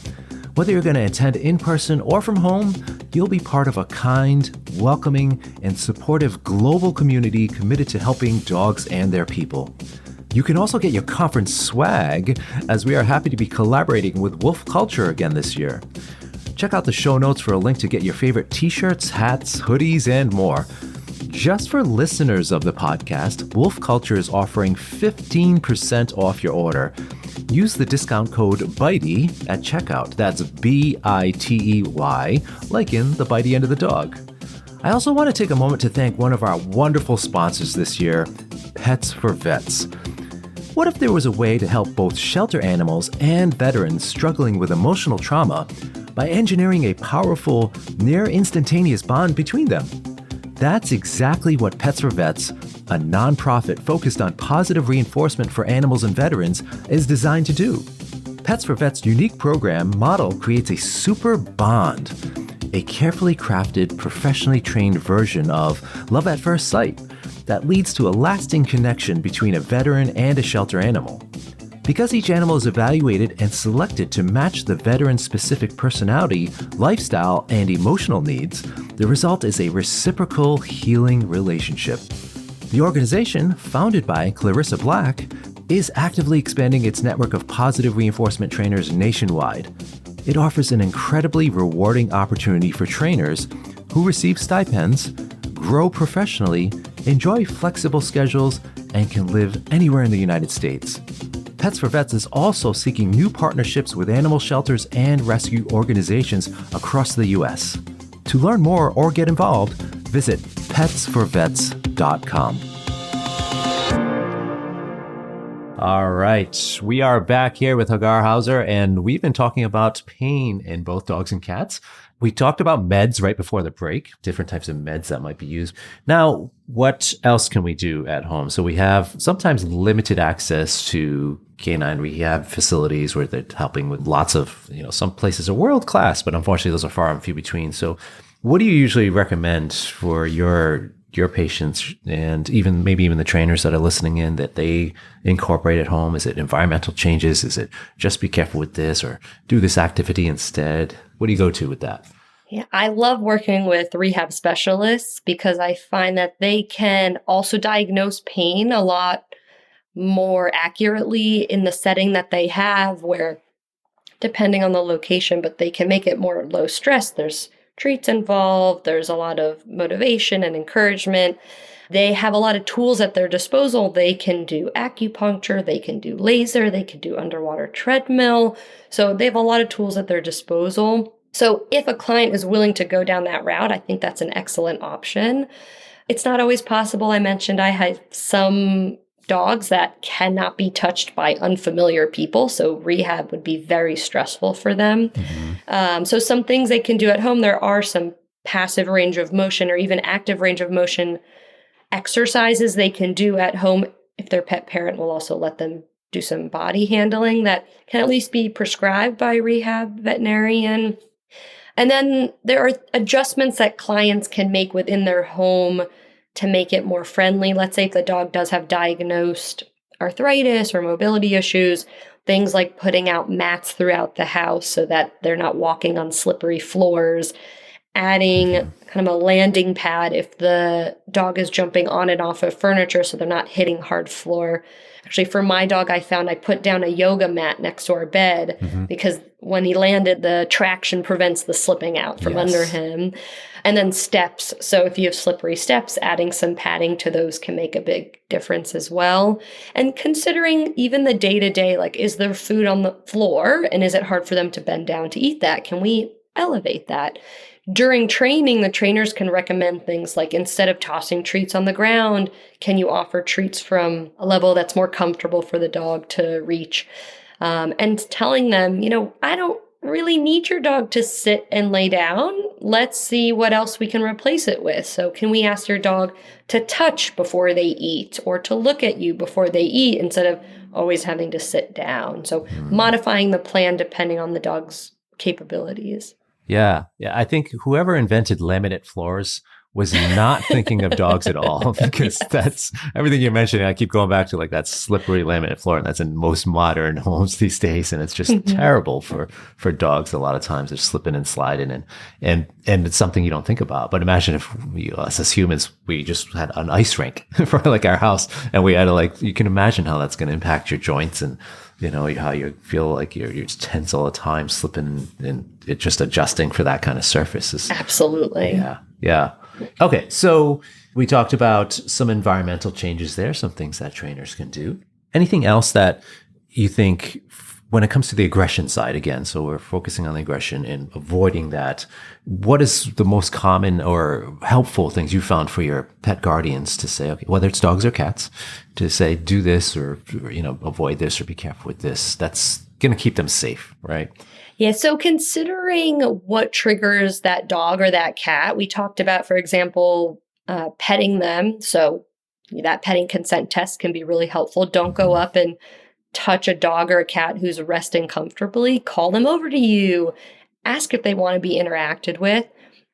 Whether you're going to attend in person or from home, you'll be part of a kind, welcoming, and supportive global community committed to helping dogs and their people. You can also get your conference swag, as we are happy to be collaborating with Wolf Culture again this year. Check out the show notes for a link to get your favorite t-shirts, hats, hoodies, and more. Just for listeners of the podcast, Wolf Culture is offering 15% off your order. Use the discount code BITEY at checkout. That's BITEY, like in the bitey end of the dog. I also want to take a moment to thank one of our wonderful sponsors this year, Pets for Vets. What if there was a way to help both shelter animals and veterans struggling with emotional trauma by engineering a powerful, near instantaneous bond between them? That's exactly what Pets for Vets, a nonprofit focused on positive reinforcement for animals and veterans, is designed to do. Pets for Vets' unique program model creates a super bond, a carefully crafted, professionally trained version of love at first sight that leads to a lasting connection between a veteran and a shelter animal. Because each animal is evaluated and selected to match the veteran's specific personality, lifestyle, and emotional needs, the result is a reciprocal, healing relationship. The organization, founded by Clarissa Black, is actively expanding its network of positive reinforcement trainers nationwide. It offers an incredibly rewarding opportunity for trainers who receive stipends, grow professionally, enjoy flexible schedules, and can live anywhere in the United States. Pets for Vets is also seeking new partnerships with animal shelters and rescue organizations across the U.S. To learn more or get involved, visit petsforvets.com. All right, we are back here with Hagar Hauser, and we've been talking about pain in both dogs and cats. We talked about meds right before the break, different types of meds that might be used. Now, what else can we do at home? So we have sometimes limited access to canine rehab facilities where they're helping with lots of, some places are world class, but unfortunately those are far and few between. So what do you usually recommend for your patients and maybe even the trainers that are listening in that they incorporate at home? Is it environmental changes? Is it just be careful with this or do this activity instead? What do you go to with that? Yeah, I love working with rehab specialists because I find that they can also diagnose pain a lot more accurately in the setting that they have, where depending on the location, but they can make it more low stress. There's treats involved. There's a lot of motivation and encouragement. They have a lot of tools at their disposal. They can do acupuncture, they can do laser, they can do underwater treadmill. So they have a lot of tools at their disposal. So if a client is willing to go down that route, I think that's an excellent option. It's not always possible. I mentioned I have some dogs that cannot be touched by unfamiliar people, so rehab would be very stressful for them. So some things they can do at home, there are some passive range of motion or even active range of motion exercises they can do at home if their pet parent will also let them do some body handling that can at least be prescribed by a rehab veterinarian. And then there are adjustments that clients can make within their home to make it more friendly. Let's say if the dog does have diagnosed arthritis or mobility issues, things like putting out mats throughout the house so that they're not walking on slippery floors, adding kind of a landing pad if the dog is jumping on and off of furniture so they're not hitting hard floor. Actually, for my dog, I found I put down a yoga mat next to our bed because when he landed, the traction prevents the slipping out from under him. And then steps. So if you have slippery steps, adding some padding to those can make a big difference as well. And considering even the day-to-day, like, is there food on the floor and is it hard for them to bend down to eat that? Can we elevate that? During training, the trainers can recommend things like, instead of tossing treats on the ground, can you offer treats from a level that's more comfortable for the dog to reach? And telling them, I don't really need your dog to sit and lay down, let's see what else we can replace it with. So can we ask your dog to touch before they eat or to look at you before they eat instead of always having to sit down? So modifying the plan depending on the dog's capabilities. Yeah. Yeah. I think whoever invented laminate floors was not thinking of dogs at all, because that's everything you're mentioning. I keep going back to like that slippery laminate floor, and that's in most modern homes these days. And it's just terrible for dogs. A lot of times they're slipping and sliding, and it's something you don't think about. But imagine if us as humans, we just had an ice rink for like our house, and we had to you can imagine how that's going to impact your joints and, how you feel like you're just tense all the time, slipping and it just adjusting for that kind of surface. Absolutely. Yeah. Yeah. Okay. So we talked about some environmental changes there, some things that trainers can do. Anything else that you think when it comes to the aggression side again? So we're focusing on the aggression and avoiding that. What is the most common or helpful things you found for your pet guardians to say, okay, whether it's dogs or cats, to say, do this or avoid this or be careful with this? That's going to keep them safe, right? Yeah, so considering what triggers that dog or that cat, we talked about, for example, petting them. So that petting consent test can be really helpful. Don't go up and touch a dog or a cat who's resting comfortably. Call them over to you. Ask if they want to be interacted with.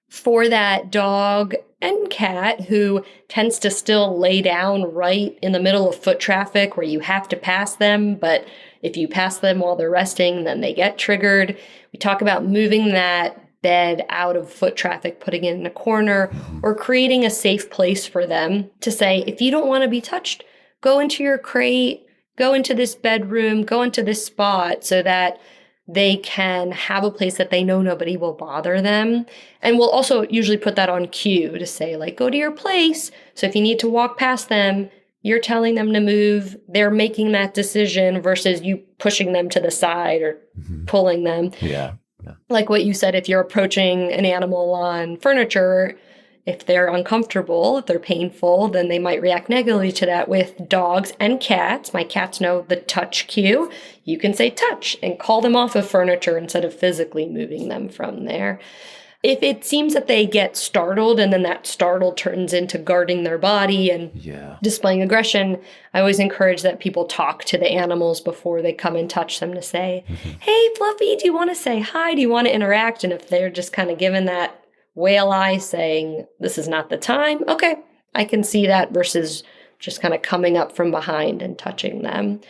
For that dog and cat who tends to still lay down right in the middle of foot traffic where you have to pass them, but if you pass them while they're resting, then they get triggered. We talk about moving that bed out of foot traffic, putting it in a corner, or creating a safe place for them to say, if you don't want to be touched, go into your crate, go into this bedroom, go into this spot, so that they can have a place that they know nobody will bother them. And we'll also usually put that on cue to say, go to your place. So if you need to walk past them, you're telling them to move. They're making that decision versus you pushing them to the side or pulling them. Yeah. Like what you said, if you're approaching an animal on furniture, if they're uncomfortable, if they're painful, then they might react negatively to that. With dogs and cats, my cats know the touch cue. You can say touch and call them off of furniture instead of physically moving them from there. If it seems that they get startled and then that startle turns into guarding their body and displaying aggression, I always encourage that people talk to the animals before they come and touch them to say, hey, Fluffy, do you want to say hi? Do you want to interact? And if they're just kind of given that whale eye saying, this is not the time, okay, I can see that, versus just kind of coming up from behind and touching them.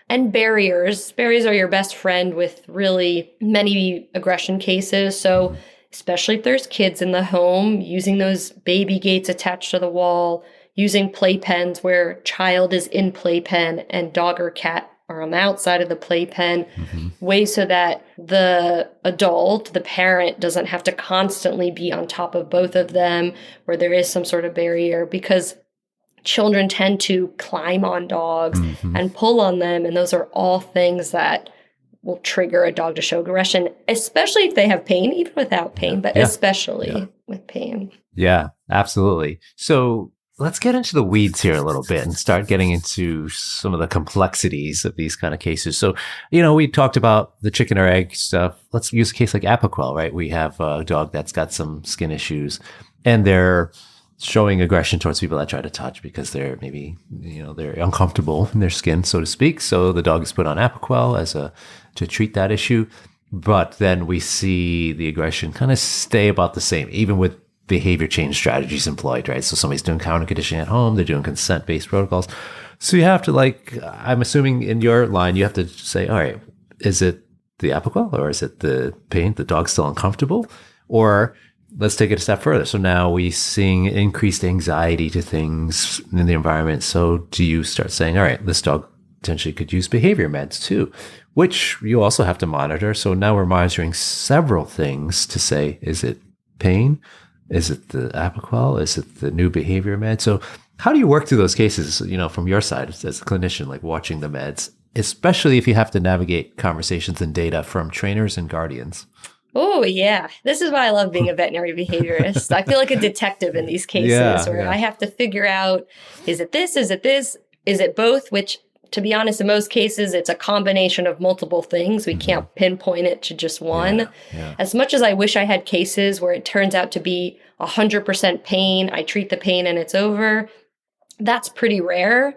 And barriers. Barriers are your best friend with really many aggression cases. So especially if there's kids in the home, using those baby gates attached to the wall, using playpens where child is in playpen and dog or cat are on the outside of the playpen, ways so that the adult, the parent, doesn't have to constantly be on top of both of them, where there is some sort of barrier, because children tend to climb on dogs and pull on them. And those are all things that will trigger a dog to show aggression, especially if they have pain, even without pain, but especially with pain. Yeah, absolutely. So let's get into the weeds here a little bit and start getting into some of the complexities of these kind of cases. So, we talked about the chicken or egg stuff. Let's use a case like Apoquel, right? We have a dog that's got some skin issues and they're showing aggression towards people that try to touch because they're maybe, they're uncomfortable in their skin, so to speak. So the dog is put on Apoquel to treat that issue. But then we see the aggression kind of stay about the same, even with behavior change strategies employed, right? So somebody's doing counter conditioning at home, they're doing consent-based protocols. So you have to I'm assuming in your line, you have to say, all right, is it the Apoquel or is it the pain? The dog's still uncomfortable? Or let's take it a step further. So now we're seeing increased anxiety to things in the environment. So do you start saying, all right, this dog potentially could use behavior meds too, which you also have to monitor. So now we're monitoring several things to say, is it pain? Is it the Apoquel? Is it the new behavior med? So how do you work through those cases, from your side as a clinician, watching the meds, especially if you have to navigate conversations and data from trainers and guardians? Oh, yeah. This is why I love being a veterinary behaviorist. I feel like a detective in these cases where I have to figure out, is it this? Is it this? Is it both? Which to be honest, in most cases, it's a combination of multiple things. We can't pinpoint it to just one. As much as I wish I had cases where it turns out to be 100% pain, I treat the pain and it's over, that's pretty rare.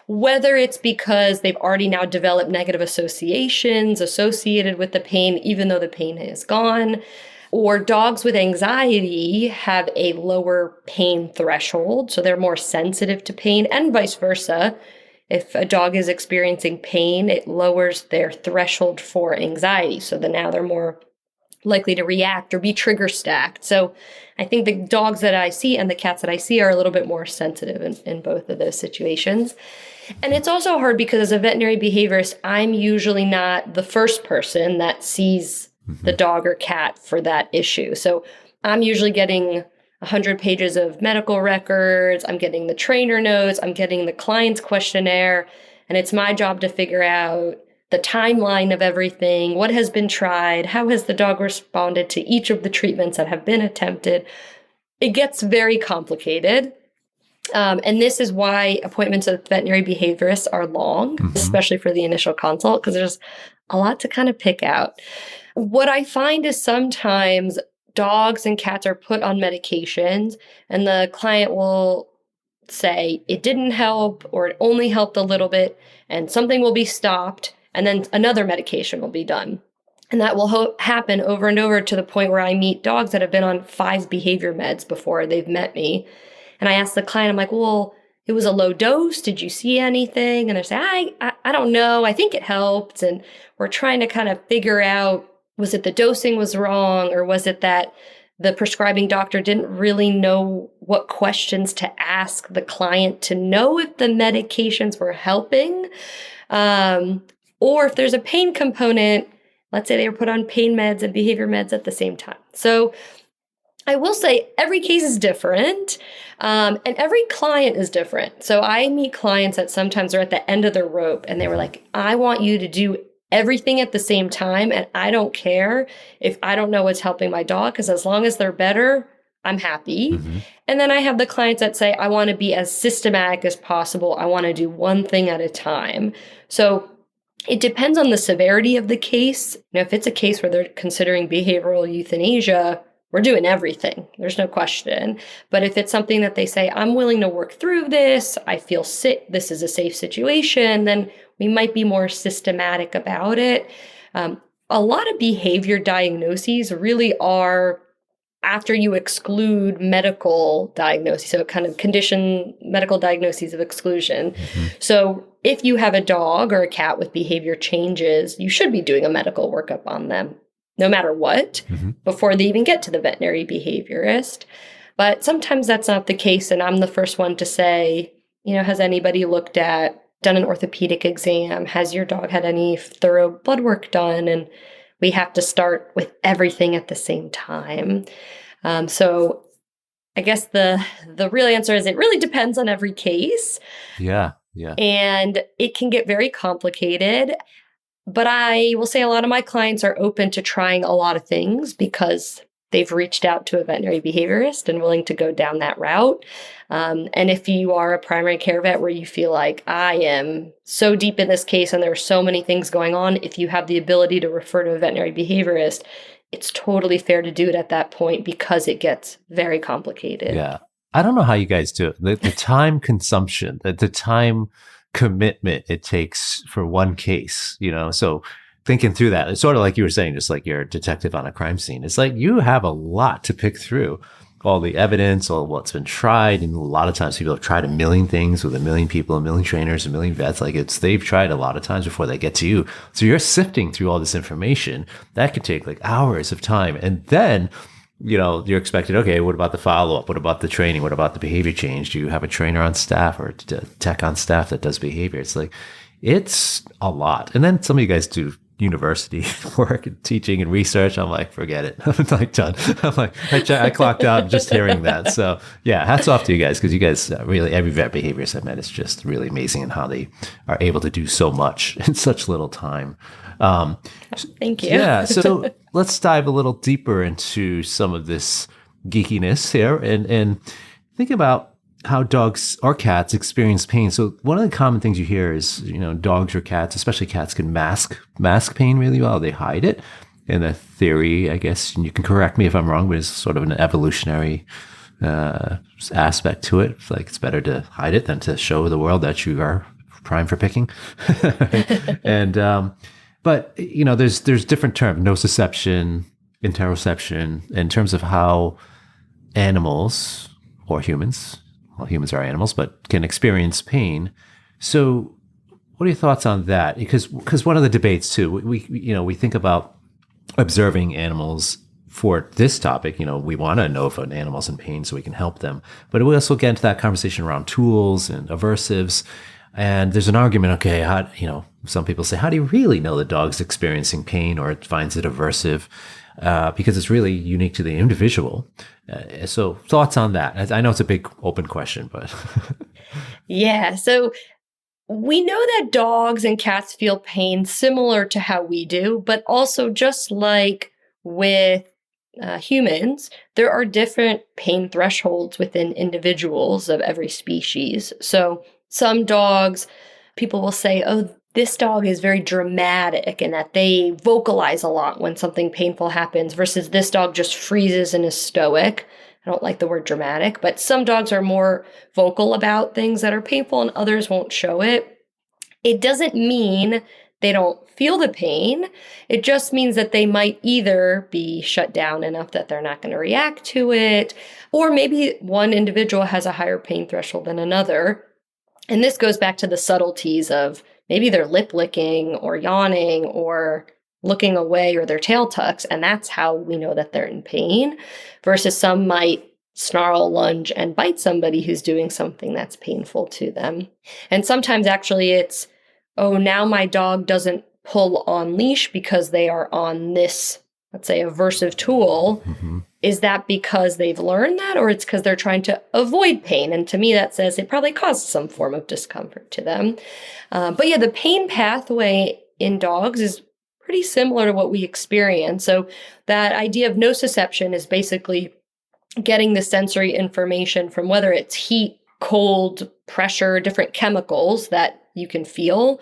Whether it's because they've already now developed negative associations associated with the pain, even though the pain is gone, or dogs with anxiety have a lower pain threshold, so they're more sensitive to pain, and vice versa. If a dog is experiencing pain, it lowers their threshold for anxiety, so then now they're more likely to react or be trigger stacked. So I think the dogs that I see and the cats that I see are a little bit more sensitive in both of those situations. And it's also hard because as a veterinary behaviorist, I'm usually not the first person that sees the dog or cat for that issue. So I'm usually getting 100 pages of medical records, I'm getting the trainer notes, I'm getting the client's questionnaire, and it's my job to figure out the timeline of everything, what has been tried, how has the dog responded to each of the treatments that have been attempted. It gets very complicated. And this is why appointments with veterinary behaviorists are long, especially for the initial consult, because there's a lot to kind of pick out. What I find is sometimes dogs and cats are put on medications and the client will say it didn't help or it only helped a little bit and something will be stopped and then another medication will be done. And that will happen over and over to the point where I meet dogs that have been on 5 behavior meds before they've met me. And I ask the client, I'm like, well, it was a low dose. Did you see anything? And they say, I don't know. I think it helped. And we're trying to kind of figure out, was it the dosing was wrong, or was it that the prescribing doctor didn't really know what questions to ask the client to know if the medications were helping? Or if there's a pain component, let's say they were put on pain meds and behavior meds at the same time. So I will say every case is different, and every client is different. So I meet clients that sometimes are at the end of their rope and they were like, I want you to do everything at the same time, and I don't care if I don't know what's helping my dog, because as long as they're better, I'm happy. And then I have the clients that say, I want to be as systematic as possible. I want to do one thing at a time. So it depends on the severity of the case. If it's a case where they're considering behavioral euthanasia, we're doing everything. There's no question. But if it's something that they say, I'm willing to work through this, I feel sick, this is a safe situation, then we might be more systematic about it. A lot of behavior diagnoses really are after you exclude medical diagnoses, so kind of medical diagnoses of exclusion. So if you have a dog or a cat with behavior changes, you should be doing a medical workup on them, no matter what, before they even get to the veterinary behaviorist. But sometimes that's not the case, and I'm the first one to say, has anybody done an orthopedic exam? Has your dog had any thorough blood work done? And we have to start with everything at the same time. So I guess the real answer is it really depends on every case. Yeah. And it can get very complicated. But I will say a lot of my clients are open to trying a lot of things because they've reached out to a veterinary behaviorist and willing to go down that route. And if you are a primary care vet where you feel like I am so deep in this case and there are so many things going on, if you have the ability to refer to a veterinary behaviorist, it's totally fair to do it at that point because it gets very complicated. Yeah. I don't know how you guys do it. The time consumption, the time commitment it takes for one case, so thinking through that, it's sort of like you were saying, just like you're a detective on a crime scene. It's like you have a lot to pick through, all the evidence, all what's been tried. And a lot of times people have tried a million things with a million people, a million trainers, a million vets. They've tried a lot of times before they get to you. So you're sifting through all this information that could take like hours of time. And then, you're expected, okay, what about the follow-up? What about the training? What about the behavior change? Do you have a trainer on staff or a tech on staff that does behavior? It's like, it's a lot. And then some of you guys do university work and teaching and research. I'm like, forget it. I'm like done. I'm like, I clocked out just hearing that. So yeah, hats off to you guys, because you guys really, every vet behaviorist I've met is just really amazing in how they are able to do so much in such little time. Thank you. Yeah. So let's dive a little deeper into some of this geekiness here and think about how dogs or cats experience pain. So one of the common things you hear is, dogs or cats, especially cats, can mask pain really well. They hide it. And the theory, I guess, and you can correct me if I'm wrong, but it's sort of an evolutionary aspect to it. It's better to hide it than to show the world that you are prime for picking. And but there's different terms: nociception, interoception, in terms of how animals or humans. Well, humans are animals, but can experience pain. So, what are your thoughts on that? Because one of the debates too, we think about observing animals for this topic. We want to know if an animal's in pain so we can help them. But we also get into that conversation around tools and aversives. And there's an argument. Okay, some people say, how do you really know the dog's experiencing pain or it finds it aversive? Because it's really unique to the individual. So thoughts on that? I know it's a big open question, but. Yeah. So we know that dogs and cats feel pain similar to how we do, but also just like with humans, there are different pain thresholds within individuals of every species. So some dogs, people will say, oh, this dog is very dramatic and that they vocalize a lot when something painful happens versus this dog just freezes and is stoic. I don't like the word dramatic, but some dogs are more vocal about things that are painful and others won't show it. It doesn't mean they don't feel the pain. It just means that they might either be shut down enough that they're not going to react to it, or maybe one individual has a higher pain threshold than another. And this goes back to the subtleties of maybe they're lip licking or yawning or looking away or their tail tucks, and that's how we know that they're in pain, versus some might snarl, lunge, and bite somebody who's doing something that's painful to them. And sometimes actually it's, oh, now my dog doesn't pull on leash because they are on this, let's say, aversive tool. Mm-hmm. Is that because they've learned that, or it's because they're trying to avoid pain? And to me, that says it probably caused some form of discomfort to them. But yeah, the pain pathway in dogs is pretty similar to what we experience. So that idea of nociception is basically getting the sensory information from whether it's heat, cold, pressure, different chemicals that you can feel.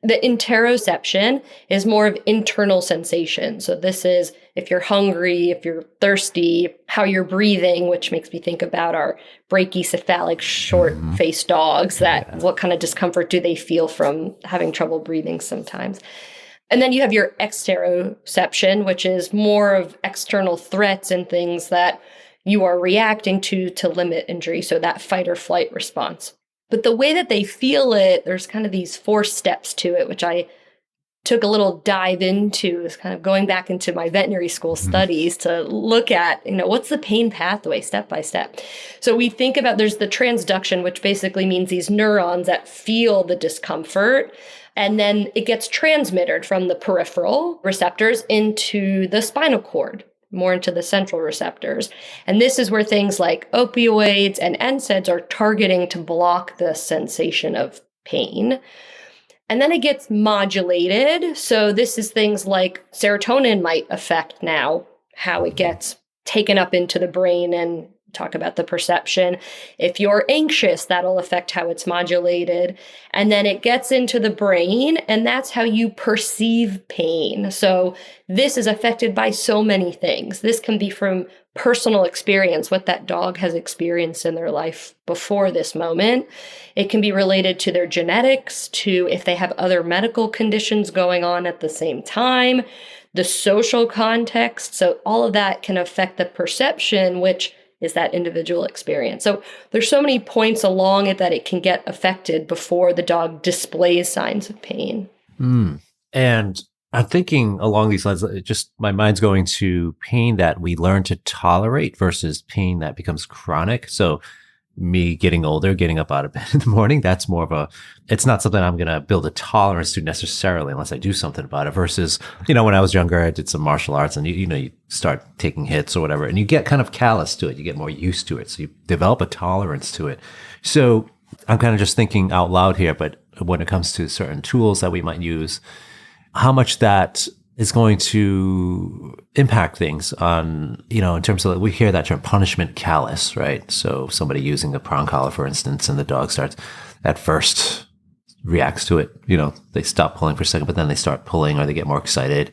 The interoception is more of internal sensation. So this is if you're hungry, if you're thirsty, how you're breathing, which makes me think about our brachycephalic short-faced dogs, what kind of discomfort do they feel from having trouble breathing sometimes. And then you have your exteroception, which is more of external threats and things that you are reacting to limit injury. So that fight or flight response. But the way that they feel it, there's kind of these 4 steps to it, which I took a little dive into, is kind of going back into my veterinary school studies to look at, what's the pain pathway step by step. So we think about, there's the transduction, which basically means these neurons that feel the discomfort. And then it gets transmitted from the peripheral receptors into the spinal cord, more into the central receptors. And this is where things like opioids and NSAIDs are targeting to block the sensation of pain. And then it gets modulated. So this is things like serotonin might affect now how it gets taken up into the brain and talk about the perception. If you're anxious, that'll affect how it's modulated. And then it gets into the brain, and that's how you perceive pain. So this is affected by so many things. This can be from personal experience, what that dog has experienced in their life before this moment. It can be related to their genetics, to if they have other medical conditions going on at the same time, the social context. So all of that can affect the perception, which is that individual experience. So there's so many points along it that it can get affected before the dog displays signs of pain. And I'm thinking along these lines, just my mind's going to pain that we learn to tolerate versus pain that becomes chronic. So me getting older, getting up out of bed in the morning, that's more of it's not something I'm going to build a tolerance to necessarily unless I do something about it versus, when I was younger, I did some martial arts and you start taking hits or whatever, and you get kind of callous to it. You get more used to it. So you develop a tolerance to it. So I'm kind of just thinking out loud here, but when it comes to certain tools that we might use, how much that is going to impact things on, in terms of, we hear that term punishment callous, right? So somebody using a prong collar, for instance, and the dog starts at first reacts to it. They stop pulling for a second, but then they start pulling or they get more excited.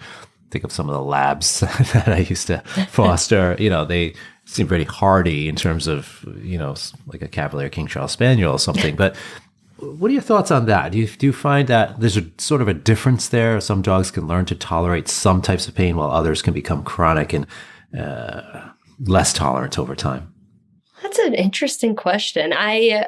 Think of some of the labs that I used to foster. They seem pretty hardy in terms of, like a Cavalier King Charles Spaniel or something. But what are your thoughts on that? Do you find that there's a sort of a difference there? Some dogs can learn to tolerate some types of pain while others can become chronic and less tolerant over time? That's an interesting question. I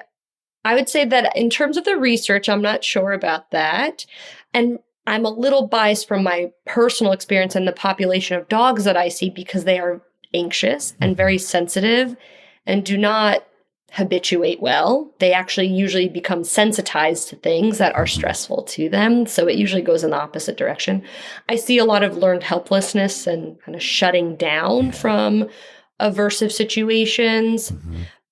would say that in terms of the research, I'm not sure about that. And I'm a little biased from my personal experience and the population of dogs that I see because they are anxious and very sensitive and do not habituate well. They actually usually become sensitized to things that are stressful to them. So it usually goes in the opposite direction. I see a lot of learned helplessness and kind of shutting down from aversive situations.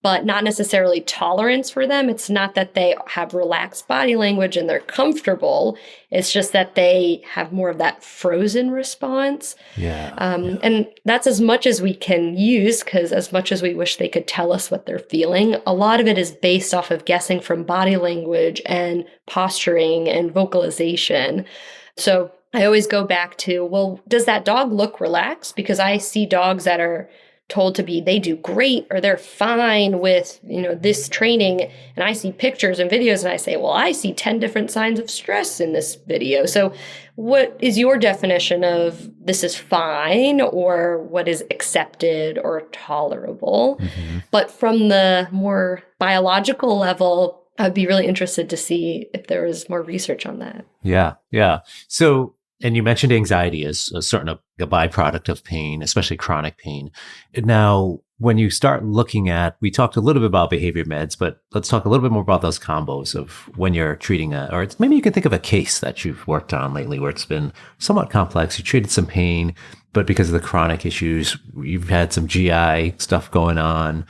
But not necessarily tolerance for them. It's not that they have relaxed body language and they're comfortable. It's just that they have more of that frozen response. And that's as much as we can use, because as much as we wish they could tell us what they're feeling, a lot of it is based off of guessing from body language and posturing and vocalization. So I always go back to, well, does that dog look relaxed? Because I see dogs that are told to be, they do great or they're fine with, this training. And I see pictures and videos and I say, well, I see 10 different signs of stress in this video. So what is your definition of this is fine or what is accepted or tolerable? But from the more biological level, I'd be really interested to see if there was more research on that. Yeah. So, and you mentioned anxiety as a byproduct of pain, especially chronic pain. Now, when you start looking at, we talked a little bit about behavior meds, but let's talk a little bit more about those combos of when you're treating or maybe you can think of a case that you've worked on lately where it's been somewhat complex. You treated some pain, but because of the chronic issues, you've had some GI stuff going on.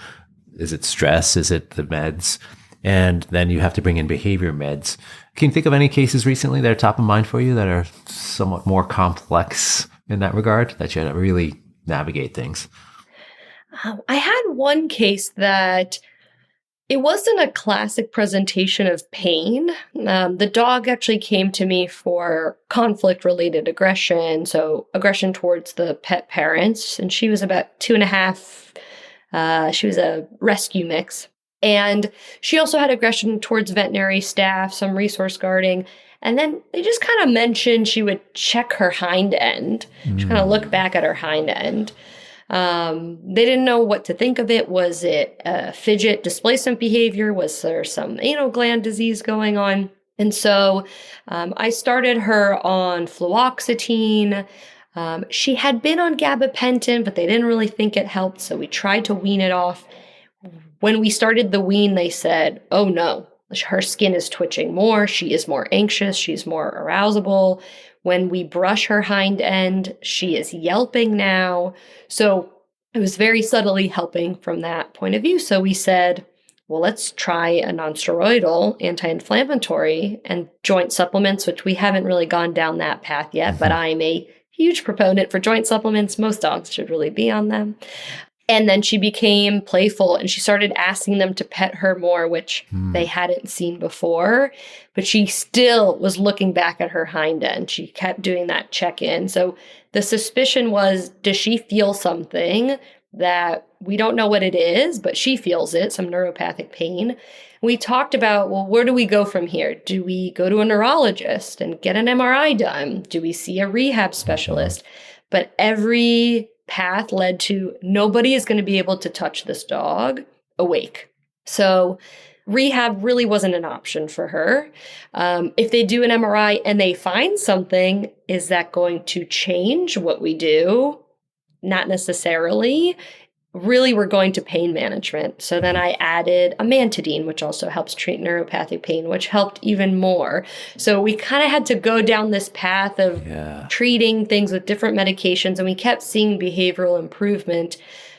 Is it stress? Is it the meds? And then you have to bring in behavior meds. Can you think of any cases recently that are top of mind for you that are somewhat more complex in that regard, that you had to really navigate things? I had one case that it wasn't a classic presentation of pain. The dog actually came to me for conflict-related aggression, so aggression towards the pet parents, and she was about 2.5. She was a rescue mix. And she also had aggression towards veterinary staff, some resource guarding. And then they just kind of mentioned she would check her hind end. She kind of looked back at her hind end. They didn't know what to think of it. Was it a fidget displacement behavior? Was there some anal gland disease going on? And so I started her on fluoxetine. She had been on gabapentin, but they didn't really think it helped. So we tried to wean it off. When we started the wean, they said, oh no, her skin is twitching more. She is more anxious. She's more arousable. When we brush her hind end, she is yelping now. So it was very subtly helping from that point of view. So we said, well, let's try a nonsteroidal anti-inflammatory and joint supplements, which we haven't really gone down that path yet, but I'm a huge proponent for joint supplements. Most dogs should really be on them. And then she became playful and she started asking them to pet her more, which they hadn't seen before. But she still was looking back at her hind end. She kept doing that check-in. So the suspicion was, does she feel something that we don't know what it is, but she feels it, some neuropathic pain? We talked about, well, where do we go from here? Do we go to a neurologist and get an MRI done? Do we see a rehab specialist? But every path led to nobody is going to be able to touch this dog awake. So rehab really wasn't an option for her. If they do an MRI and they find something, is that going to change what we do? Not necessarily. Really, we're going to pain management. So then I added amantadine, which also helps treat neuropathic pain, which helped even more. So we kind of had to go down this path of treating things with different medications, and we kept seeing behavioral improvement.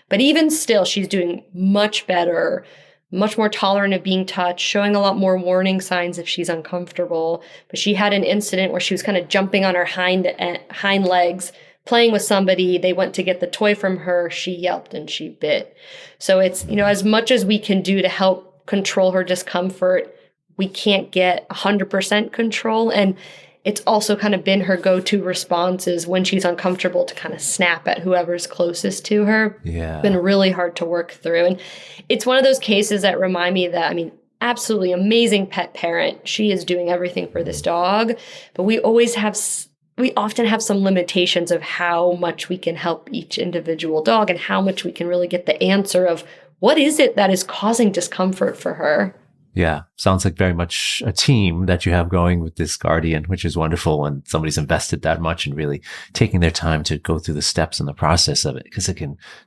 But even still, she's doing much better much more tolerant of being touched, showing a lot more warning signs if she's uncomfortable. But she had an incident where she was kind of jumping on her hind legs, playing with somebody. They went to get the toy from her. She yelped and she bit. So it's, as much as we can do to help control her discomfort, we can't get 100% control. And it's also kind of been her go-to responses when she's uncomfortable to kind of snap at whoever's closest to her. Yeah. It's been really hard to work through. And it's one of those cases that remind me that, absolutely amazing pet parent. She is doing everything for this dog, but we often have some limitations of how much we can help each individual dog and how much we can really get the answer of what is it that is causing discomfort for her. Yeah. Sounds like very much a team that you have going with this guardian, which is wonderful when somebody's invested that much and really taking their time to go through the steps and the process of it. Because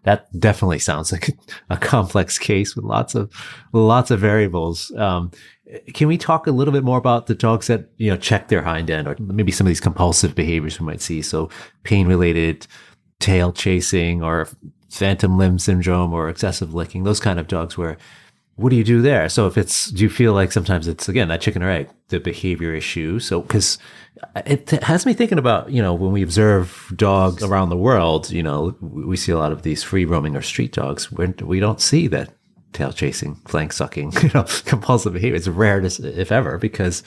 that definitely sounds like a complex case with lots of variables. Can we talk a little bit more about the dogs that, check their hind end, or maybe some of these compulsive behaviors we might see? So pain related, tail chasing, or phantom limb syndrome, or excessive licking, those kind of dogs where, what do you do there? So do you feel like sometimes it's, again, that chicken or egg, the behavior issue? So, because it has me thinking about, when we observe dogs around the world, we see a lot of these free roaming or street dogs where we don't see that tail chasing, flank sucking, compulsive behavior. It's rare, if ever, because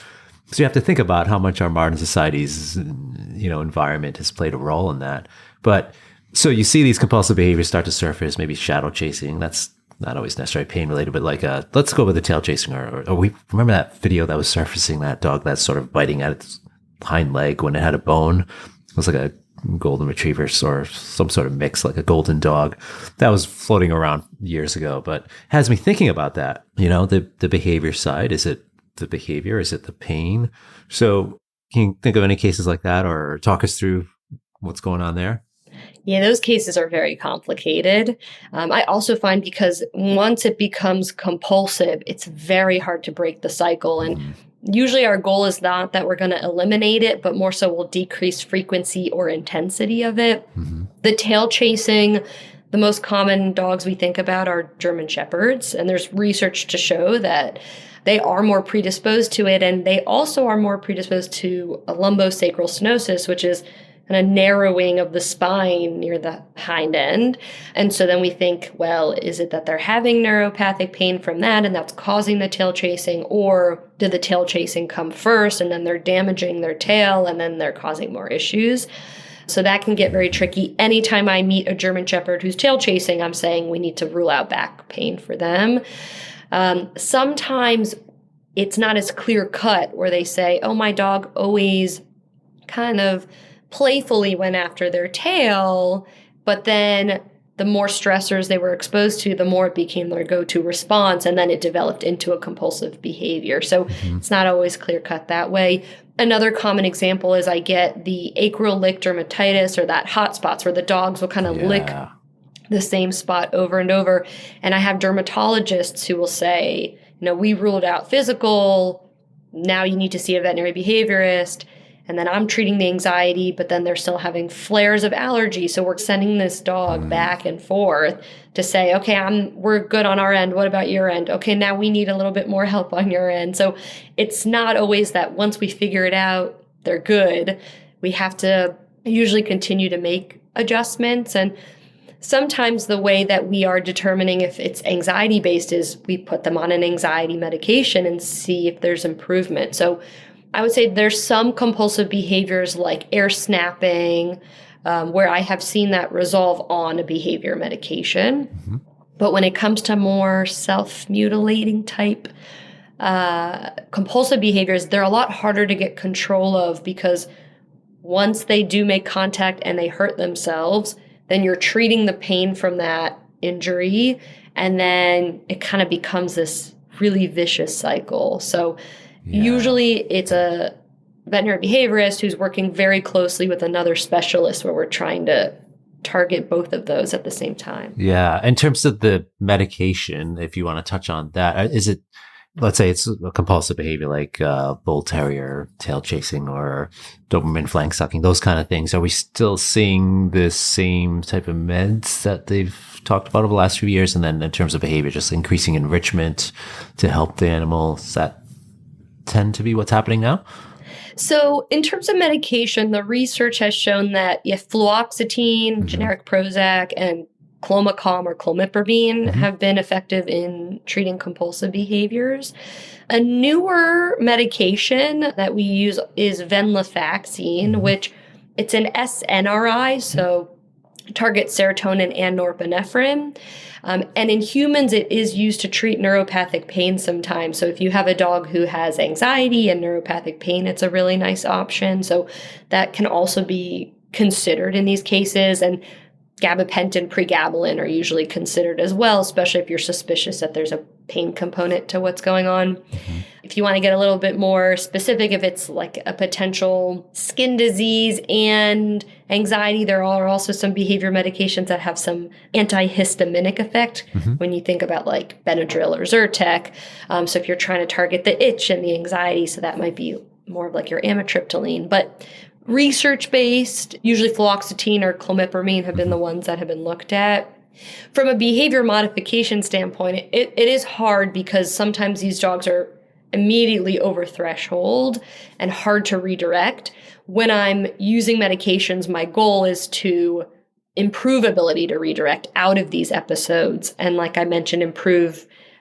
so you have to think about how much our modern society's, environment has played a role in that. But so you see these compulsive behaviors start to surface, maybe shadow chasing. That's not always necessarily pain related, but like, let's go with the tail chasing, or we remember that video that was surfacing, that dog that's sort of biting at its hind leg when it had a bone. It was like a golden retriever or some sort of mix, like a golden dog that was floating around years ago, but has me thinking about that, the behavior side. Is it the behavior? Is it the pain? So can you think of any cases like that, or talk us through what's going on there? Yeah, those cases are very complicated. I also find because once it becomes compulsive, it's very hard to break the cycle. And usually our goal is not that we're going to eliminate it, but more so we'll decrease frequency or intensity of it. Mm-hmm. The tail chasing, the most common dogs we think about are German Shepherds. And there's research to show that they are more predisposed to it. And they also are more predisposed to a lumbosacral stenosis, which is and a narrowing of the spine near the hind end. And so then we think, well, is it that they're having neuropathic pain from that and that's causing the tail chasing? Or did the tail chasing come first and then they're damaging their tail and then they're causing more issues? So that can get very tricky. Anytime I meet a German Shepherd who's tail chasing, I'm saying we need to rule out back pain for them. Sometimes it's not as clear cut where they say, oh, my dog always kind of playfully went after their tail, but then the more stressors they were exposed to, the more it became their go-to response, and then it developed into a compulsive behavior. So it's not always clear-cut that way. Another common example is I get the acral lick dermatitis, or that hot spots where the dogs will kind of lick the same spot over and over. And I have dermatologists who will say, we ruled out physical, now you need to see a veterinary behaviorist. And then I'm treating the anxiety, but then they're still having flares of allergy. So we're sending this dog back and forth to say, okay, we're good on our end. What about your end? Okay, now we need a little bit more help on your end. So it's not always that once we figure it out, they're good. We have to usually continue to make adjustments. And sometimes the way that we are determining if it's anxiety-based is we put them on an anxiety medication and see if there's improvement. So I would say there's some compulsive behaviors like air snapping, where I have seen that resolve on a behavior medication. Mm-hmm. But when it comes to more self-mutilating type compulsive behaviors, they're a lot harder to get control of, because once they do make contact and they hurt themselves, then you're treating the pain from that injury, and then it kind of becomes this really vicious cycle. So usually it's a veterinary behaviorist who's working very closely with another specialist where we're trying to target both of those at the same time. Yeah. In terms of the medication, if you want to touch on that, is it let's say it's a compulsive behavior like bull terrier, tail chasing, or Doberman flank sucking, those kind of things, are we still seeing this same type of meds that they've talked about over the last few years? And then in terms of behavior, just increasing enrichment to help the animal, does that tend to be what's happening now? So in terms of medication, the research has shown that fluoxetine, generic Prozac, and clomicalm or clomipramine have been effective in treating compulsive behaviors. A newer medication that we use is venlafaxine, which it's an SNRI, so targets serotonin and norepinephrine. And in humans, it is used to treat neuropathic pain sometimes. So if you have a dog who has anxiety and neuropathic pain, it's a really nice option. So that can also be considered in these cases. And gabapentin, pregabalin are usually considered as well, especially if you're suspicious that there's a pain component to what's going on. If you want to get a little bit more specific, if it's like a potential skin disease and anxiety, there are also some behavior medications that have some antihistaminic effect when you think about like Benadryl or Zyrtec. So if you're trying to target the itch and the anxiety, so that might be more of like your amitriptyline. But research-based, usually fluoxetine or clomipramine have been the ones that have been looked at. From a behavior modification standpoint, it is hard because sometimes these dogs are immediately over threshold and hard to redirect. When I'm using medications, my goal is to improve ability to redirect out of these episodes. And like I mentioned,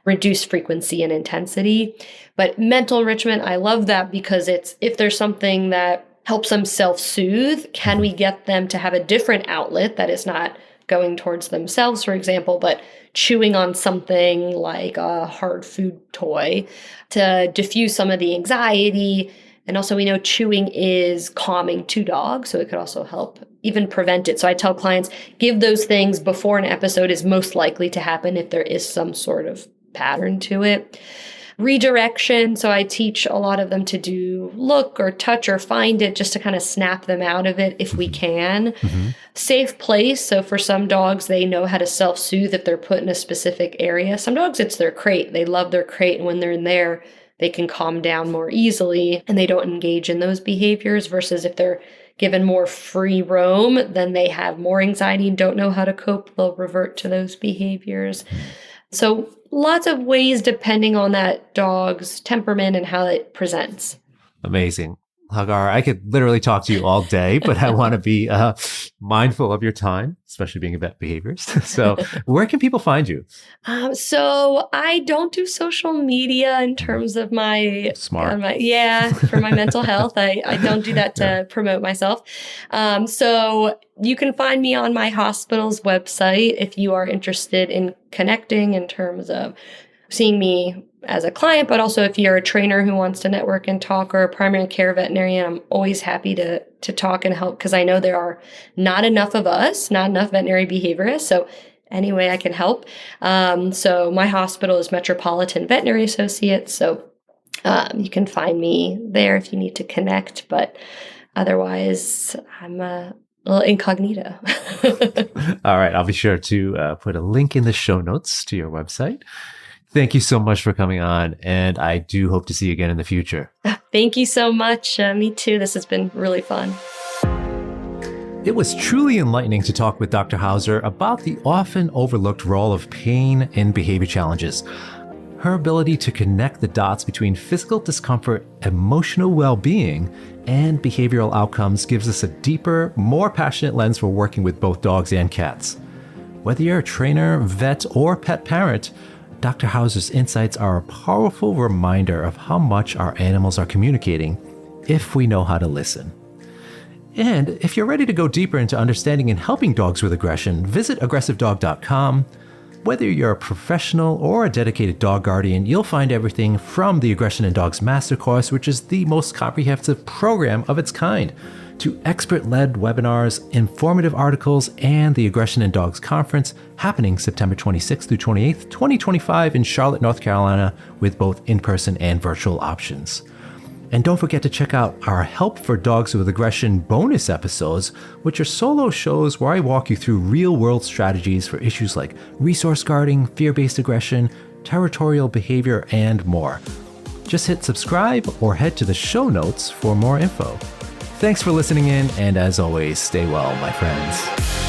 reduce frequency and intensity. But mental enrichment, I love that because if there's something that helps them self-soothe, can we get them to have a different outlet that is not going towards themselves, for example, but chewing on something like a hard food toy to diffuse some of the anxiety. And also we know chewing is calming to dogs, so it could also help even prevent it. So I tell clients, give those things before an episode is most likely to happen if there is some sort of pattern to it. Redirection, so I teach a lot of them to do look or touch or find it just to kind of snap them out of it if we can. Safe place, so for some dogs, they know how to self-soothe if they're put in a specific area. Some dogs, it's their crate. They love their crate, and when they're in there, they can calm down more easily, and they don't engage in those behaviors, versus if they're given more free roam, then they have more anxiety and don't know how to cope. They'll revert to those behaviors. So lots of ways depending on that dog's temperament and how it presents. Amazing. Hagar, I could literally talk to you all day, but I want to be mindful of your time, especially being a vet behaviorist. So where can people find you? So I don't do social media in terms of my... Smart. For my mental health. I don't do that to promote myself. So you can find me on my hospital's website if you are interested in connecting in terms of seeing me as a client, but also if you're a trainer who wants to network and talk, or a primary care veterinarian, I'm always happy to talk and help, because I know there are not enough of us, not enough veterinary behaviorists. So any way I can help. So my hospital is Metropolitan Veterinary Associates. So you can find me there if you need to connect, but otherwise I'm a little incognito. All right. I'll be sure to put a link in the show notes to your website. Thank you so much for coming on, and I do hope to see you again in the future. Thank you so much. Me too. This has been really fun. It was truly enlightening to talk with Dr. Hauser about the often overlooked role of pain in behavior challenges. Her ability to connect the dots between physical discomfort, emotional well-being, and behavioral outcomes gives us a deeper, more passionate lens for working with both dogs and cats. Whether you're a trainer, vet, or pet parent, Dr. Hauser's insights are a powerful reminder of how much our animals are communicating if we know how to listen. And if you're ready to go deeper into understanding and helping dogs with aggression, visit aggressivedog.com. Whether you're a professional or a dedicated dog guardian, you'll find everything from the Aggression in Dogs Master Course, which is the most comprehensive program of its kind, to expert-led webinars, informative articles, and the Aggression in Dogs Conference happening September 26th through 28th, 2025 in Charlotte, North Carolina, with both in-person and virtual options. And don't forget to check out our Help for Dogs with Aggression bonus episodes, which are solo shows where I walk you through real-world strategies for issues like resource guarding, fear-based aggression, territorial behavior, and more. Just hit subscribe or head to the show notes for more info. Thanks for listening in, and as always, stay well, my friends.